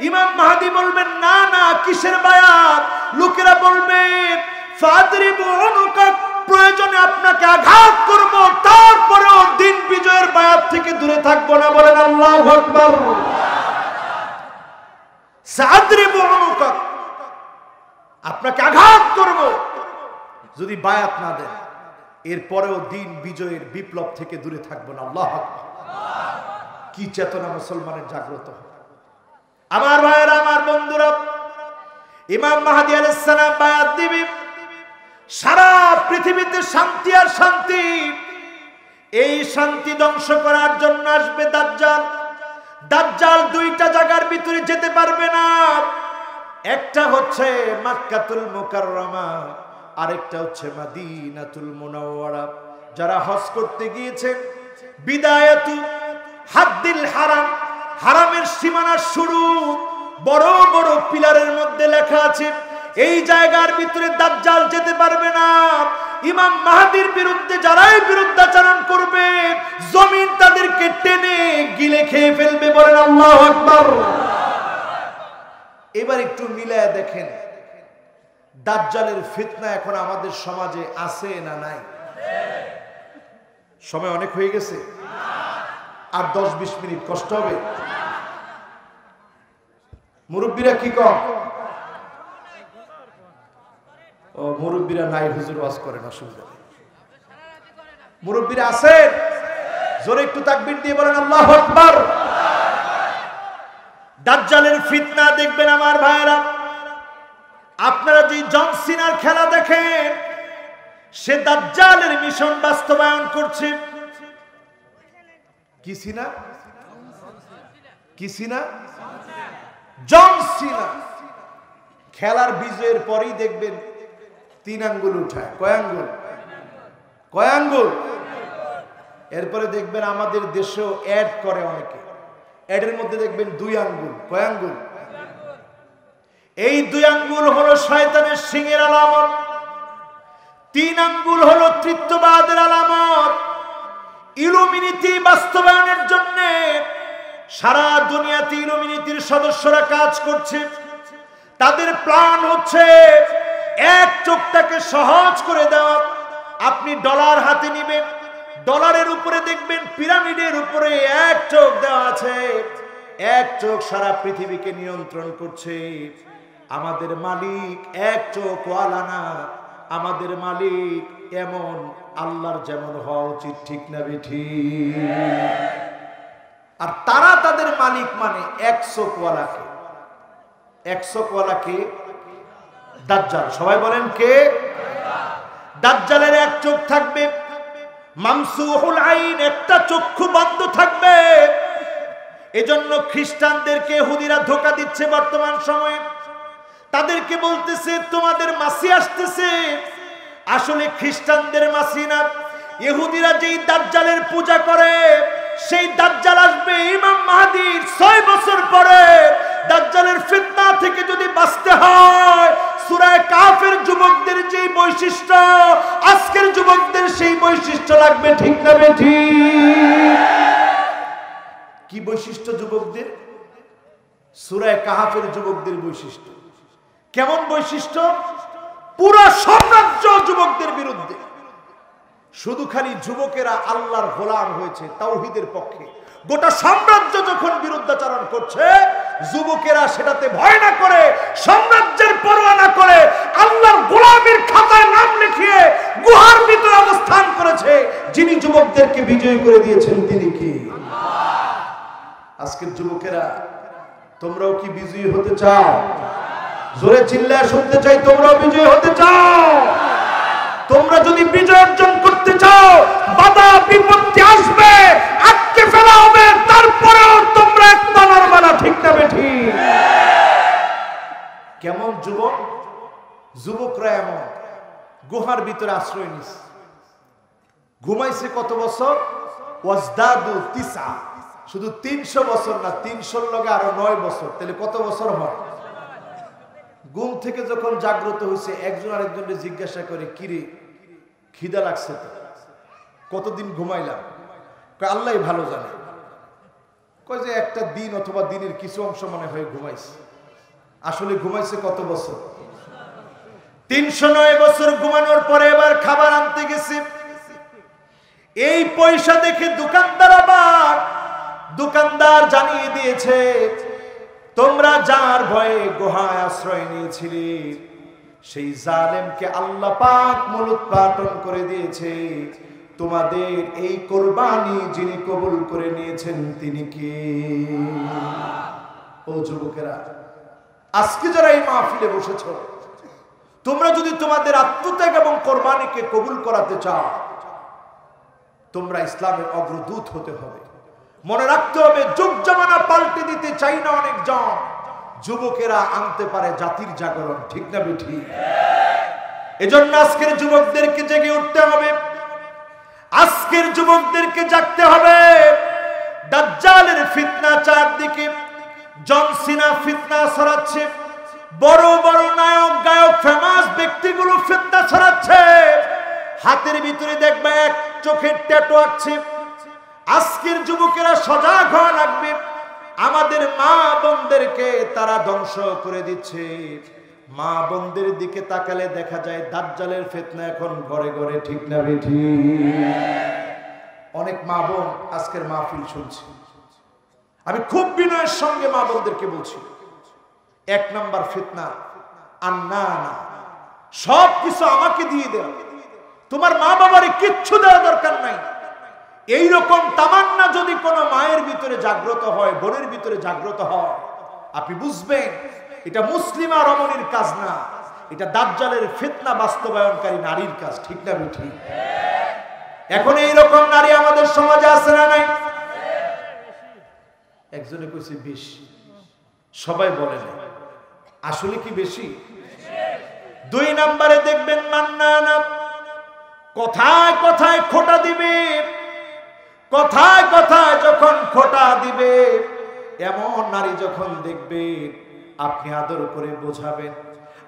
ইমাম মাহদী বলবেন না না, কিসের বায়াত? লোকেরা বলবেন ফাদরিবু উনুকা, প্রয়োজনে আপনাকে আঘাত করব, তারপরেও দিন বিজয়ের বায়াত থেকে দূরে থাকবো না। বলেন আল্লাহু আকবার। সাদরিবু উনুকা, আপনাকে আঘাত করব যদি বায়াত না দেন, এরপরেও দিন বিজয়ের বিপ্লব থেকে দূরে থাকবো না। আল্লাহু আকবার। কি চেতনা মুসলমানের জাগ্রত! আমার ভাইয়েরা, আমার বন্ধুরা, ইমাম মাহদী আলাইহিস সালাম বায়াত দিবে, সারা পৃথিবীতে শান্তি আর শান্তি। এই শান্তি ধ্বংস করার জন্য আসবে দাজ্জাল। দাজ্জাল দুইটা জায়গার ভিতরে যেতে পারবে না, একটা হচ্ছে মক্কাতুল মুকাররমা, আরেকটা হচ্ছে মদিনাতুল মুনাওয়ারা। যারা হজ করতে গিয়েছেন, বিদায়াতু হাদ্দিল হারাম, হারামের সীমানা শুরু বড় বড় পিলারের মধ্যে লেখা আছে। এই জায়গার ভিতরে দাজ্জাল যেতে পারবে না। ইমাম মাহদীর বিরুদ্ধে যারাই বিরুদ্ধাচরণ করবে, জমিন তাদেরকে টেনে গিলে খেয়ে ফেলবে। বলেন আল্লাহু আকবার। এবার একটু মিলায়া দেখেন, দাজ্জালের ফিতনা এখন আমাদের সমাজে আছে না নাই? সময় অনেক হয়ে গেছে, আর 10-20 মিনিট কষ্ট হবে। মুরব্বীরা কি কম? ও মুরব্বীরা নাই, হুজুর ওয়াজ করেন, অসুবিধা নেই। মুরব্বীরা আছেন? জোরে একটু তাকবীর দিয়ে বলেন আল্লাহু আকবার। দাজ্জালের ফিতনা দেখবেন আমার ভাইরা। আপনারা যে জন সিনার খেলা দেখেন, সে দাজ্জালের মিশন বাস্তবায়ন করছে। কি সিনা? কি সিনা? জন সিনা। খেলার বিজয়ের পরেই দেখবেন 3 আঙ্গুল উঠায়। কয় আঙ্গুল? কয় আঙ্গুল? এরপরে দেখবেন আমাদের দেশেও অ্যাড করে অনেকে, অ্যাডের মধ্যে দেখবেন 2 আঙ্গুল। কয় আঙ্গুল? এই 2 আঙ্গুল হলো শয়তানের সিংহের আলামত। 3 আঙ্গুল হলো তৃতীয়বাদের আলামত। ইলুমিনিটি বাস্তবায়নের জন্য সারা দুনিয়াতে ইলুমিনিটির সদস্যরা কাজ করছে। তাদের প্ল্যান হচ্ছে এক চোখটাকে সহজ করে দেওয়া। আপনি ডলার হাতে নেবেন, ডলারের উপরে দেখবেন পিরামিডের উপরে এক চোখ দেওয়া আছে। এক চোখ সারা পৃথিবীকে নিয়ন্ত্রণ করছে। আমাদের মালিক এক চোখ ওয়ালা না, আমাদের মালিক এমন আল্লাহর যেমন হওয়া উচিত, ঠিক না বেঠি? আর তারা তাদের মালিক মানে এক চোখওয়ালাকে। এক চোখওয়ালাকে দাজ্জাল। সবাই বলেন কে? দাজ্জালের এক চোখ থাকবে, মামসুহুল আইন, একটা চক্ষু বন্ধ থাকবে। এজন্য খ্রিস্টানদেরকে ইহুদিরা ধোঁকা দিচ্ছে বর্তমান সময়ে। তাদেরকে বলতেছে তোমাদের মাসি আসতেছে, আসলে খ্রিস্টানদের মাসি না। ইহুদিরা যেই দাজ্জালের পূজা করে, সেই দাজ্জাল আসবে ইমাম মাহদীর 6 বছর পরে। দাজ্জালের ফিতনা থেকে যদি বাঁচতে হয়, সূরা কাফের যুবকদের যে বৈশিষ্ট্য, আজকের যুবকদের সেই বৈশিষ্ট্য লাগবে, ঠিক না বেঠিক? কি বৈশিষ্ট্য যুবকদের? সূরা কাহফের যুবকদের বৈশিষ্ট্য কেমন বৈশিষ্ট্য? পুরো সাম্রাজ্য যুবকদের বিরুদ্ধে। শুধু খালি যুবকেরা আল্লাহর গোলাম হয়েছে তাওহীদের পক্ষে, গোটা সাম্রাজ্য যখন বিরুদ্ধাচরণ করছে, যুবকেরা সেটাতে ভয় না করে, সাম্রাজ্যের পরোয়া না করে, আল্লাহর গোলামের খাতায় নাম লিখিয়ে গুহার ভিতরে অবস্থান করেছে। যিনি যুবকদেরকে বিজয় করে দিয়েছেন তিনি কি? আজকের যুবকেরা, তোমরাও কি বিজয়ী হতে চাও? জোরে চিল্লায় শুনতে চাই, তোমরাও বিজয়ী হতে চাও? তোমরা যদি বিজয় অর্জন করতে চাও, বাধা বিপত্তি আসবে, আটকে ফেলা হবে, তারপরেও তোমরা একটা নড়বে না, ঠিক না বেঠিক? কেমন যুবক? যুবকরা এমন গুহার ভিতরে আশ্রয় নিছে, ঘুমাইছে কত বছর? ওয়াজদাদু 9, শুধু 300 বছর না, 300 লগে আরো 9 বছর, তাহলে কত বছর হয়? ঘুম থেকে যখন জাগ্রত হয়েছে, একজন আরেকজনকে জিজ্ঞাসা করে, কিরে খিদা লাগছে তো? কতদিন ঘুমাইলাম? কয় আল্লাহই ভালো জানে। কয় যে একটা দিন অথবা দিনের কিছু অংশ মনে হয় ঘুমাইছে। আসলে ঘুমাইছে কত বছর? 309 বছর ঘুমানোর পরে এবার খাবার আনতে গেছে। এই পয়সা দেখে দোকানদার জানিয়ে দিয়েছে, তোমরা যার ভয়ে গুহায় আশ্রয় নিয়েছিলে, সেই জালেমকে আল্লাহ পাক মূলোৎপাটন করে দিয়েছে। তোমাদের এই কোরবানি যিনি কবুল করে নিয়েছেন তিনি কে? ও যুবকেরা, আজকে যারা এই মাহফিলে বসেছো, তোমরা যদি তোমাদের আত্মত্যাগ এবং কোরবানিকে কবুল করাতে চাও, তোমরা ইসলামের অগ্রদূত হতে হবে। মনে রাখতে হবে, যুগ জামানা পাল্টে দিতে চাই না অনেকজন, যুবকেরা আনতে পারে জাতির জাগরণ, ঠিক না বেঠিক? এজন্য আজকের যুবকদেরকে জেগে উঠতে হবে, আজকের যুবকদেরকে জাগতে হবে। দাজ্জালের ফিতনা চারদিকে, জন সিনা ফিতনা ছড়াচ্ছে, বড় বড় নায়ক গায়ক ফেমাস ব্যক্তিগুলো ফিতনা ছড়াচ্ছে। হাতের ভিতরে দেখবে এক চোখের ট্যাটু আঁকছে। আজকের যুবকেরা সজাগ হওয়া লাগবে। আমাদের মা বোনদেরকে তারা ধ্বংস করে দিচ্ছে। মা বোনদের দিকে তাকালে দেখা যায় দাজ্জালের ফিতনা এখন ঘরে ঘরে, ঠিক না বেঠিক? অনেক মা বোন আজকের মাহফিল শুনছে, আমি খুব বিনয়ের সঙ্গে মা বোনদেরকে বলছি, 1 নাম্বার ফিতনা আন্নানা, সব কিছু আমাকে দিয়ে দেও, তোমার মা বাবারে কিচ্ছু দেওয়া দরকার নাই। এইরকম তামান্না যদি কোনো মায়ের ভিতরে জাগ্রত হয়, বোনের ভিতরে জাগ্রত হয়, আপনি বুঝবেন এটা মুসলিমা রমণীর কাজ না, এটা দাজ্জালের ফিতনা বাস্তবায়নকারী নারীর কাজ, ঠিক না বেঠিক? এখন এইরকম নারী আমাদের সমাজে আছে না নাই? একজনে কইছে বেশি, সবাই বলে না, আসলে কি বেশি? 2 নম্বরে দেখবেন মান্নানা, কথায় কথায় খোটা দিবে, কথায় কথায় যখন খোটা দিবে, এমন নারী যখন দেখবে, আপনি আদর করে বোঝাবেন,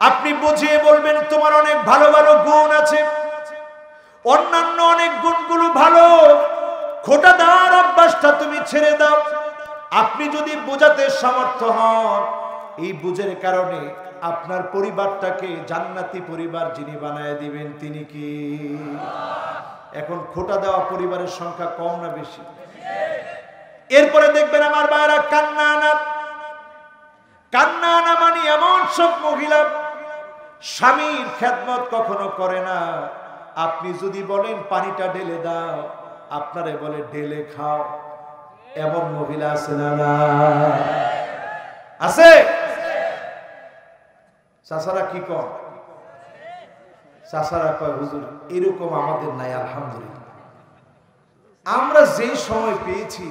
আপনি বুঝিয়ে বলবেন তোমার অনেক ভালো ভালো গুণ আছে, অন্যান্য অনেক গুণগুলো ভালো, খোটা দেওয়ার অভ্যাসটা তুমি ছেড়ে দাও। আপনি যদি বোঝাতে সমর্থ হন, এই বুঝের কারণে আপনার পরিবারটাকে জান্নাতি পরিবার যিনি বানায় দিবেন তিনি কি? এখন খোটা দেওয়া পরিবারের সংখ্যা কম না বেশি? এরপরে দেখবেন আমার ভাইরা, কান্নানা। কান্নানা মানে এমন সব মহিলা স্বামীর খেদমত কখনো করে না, আপনি যদি বলেন পানিটা ঢেলে দাও, আপনারে বলে ঢেলে খাও। এমন মহিলা আছে না? আছে? চাচারা কি কর? চাচারা কয় হুজুর এরকম আমাদের নাই আলহামদুলিল্লাহ। আমরা যেই সময় পেয়েছি,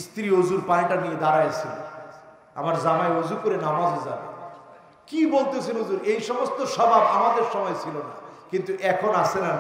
স্ত্রী অজুর পানিটা নিয়ে দাঁড়াইছিল, আমার জামাই অজু করে নামাজে যাবে। কি বলতেছেন হুজুর? এই সমস্ত স্বভাব আমাদের সময় ছিল না, কিন্তু এখন আছে না?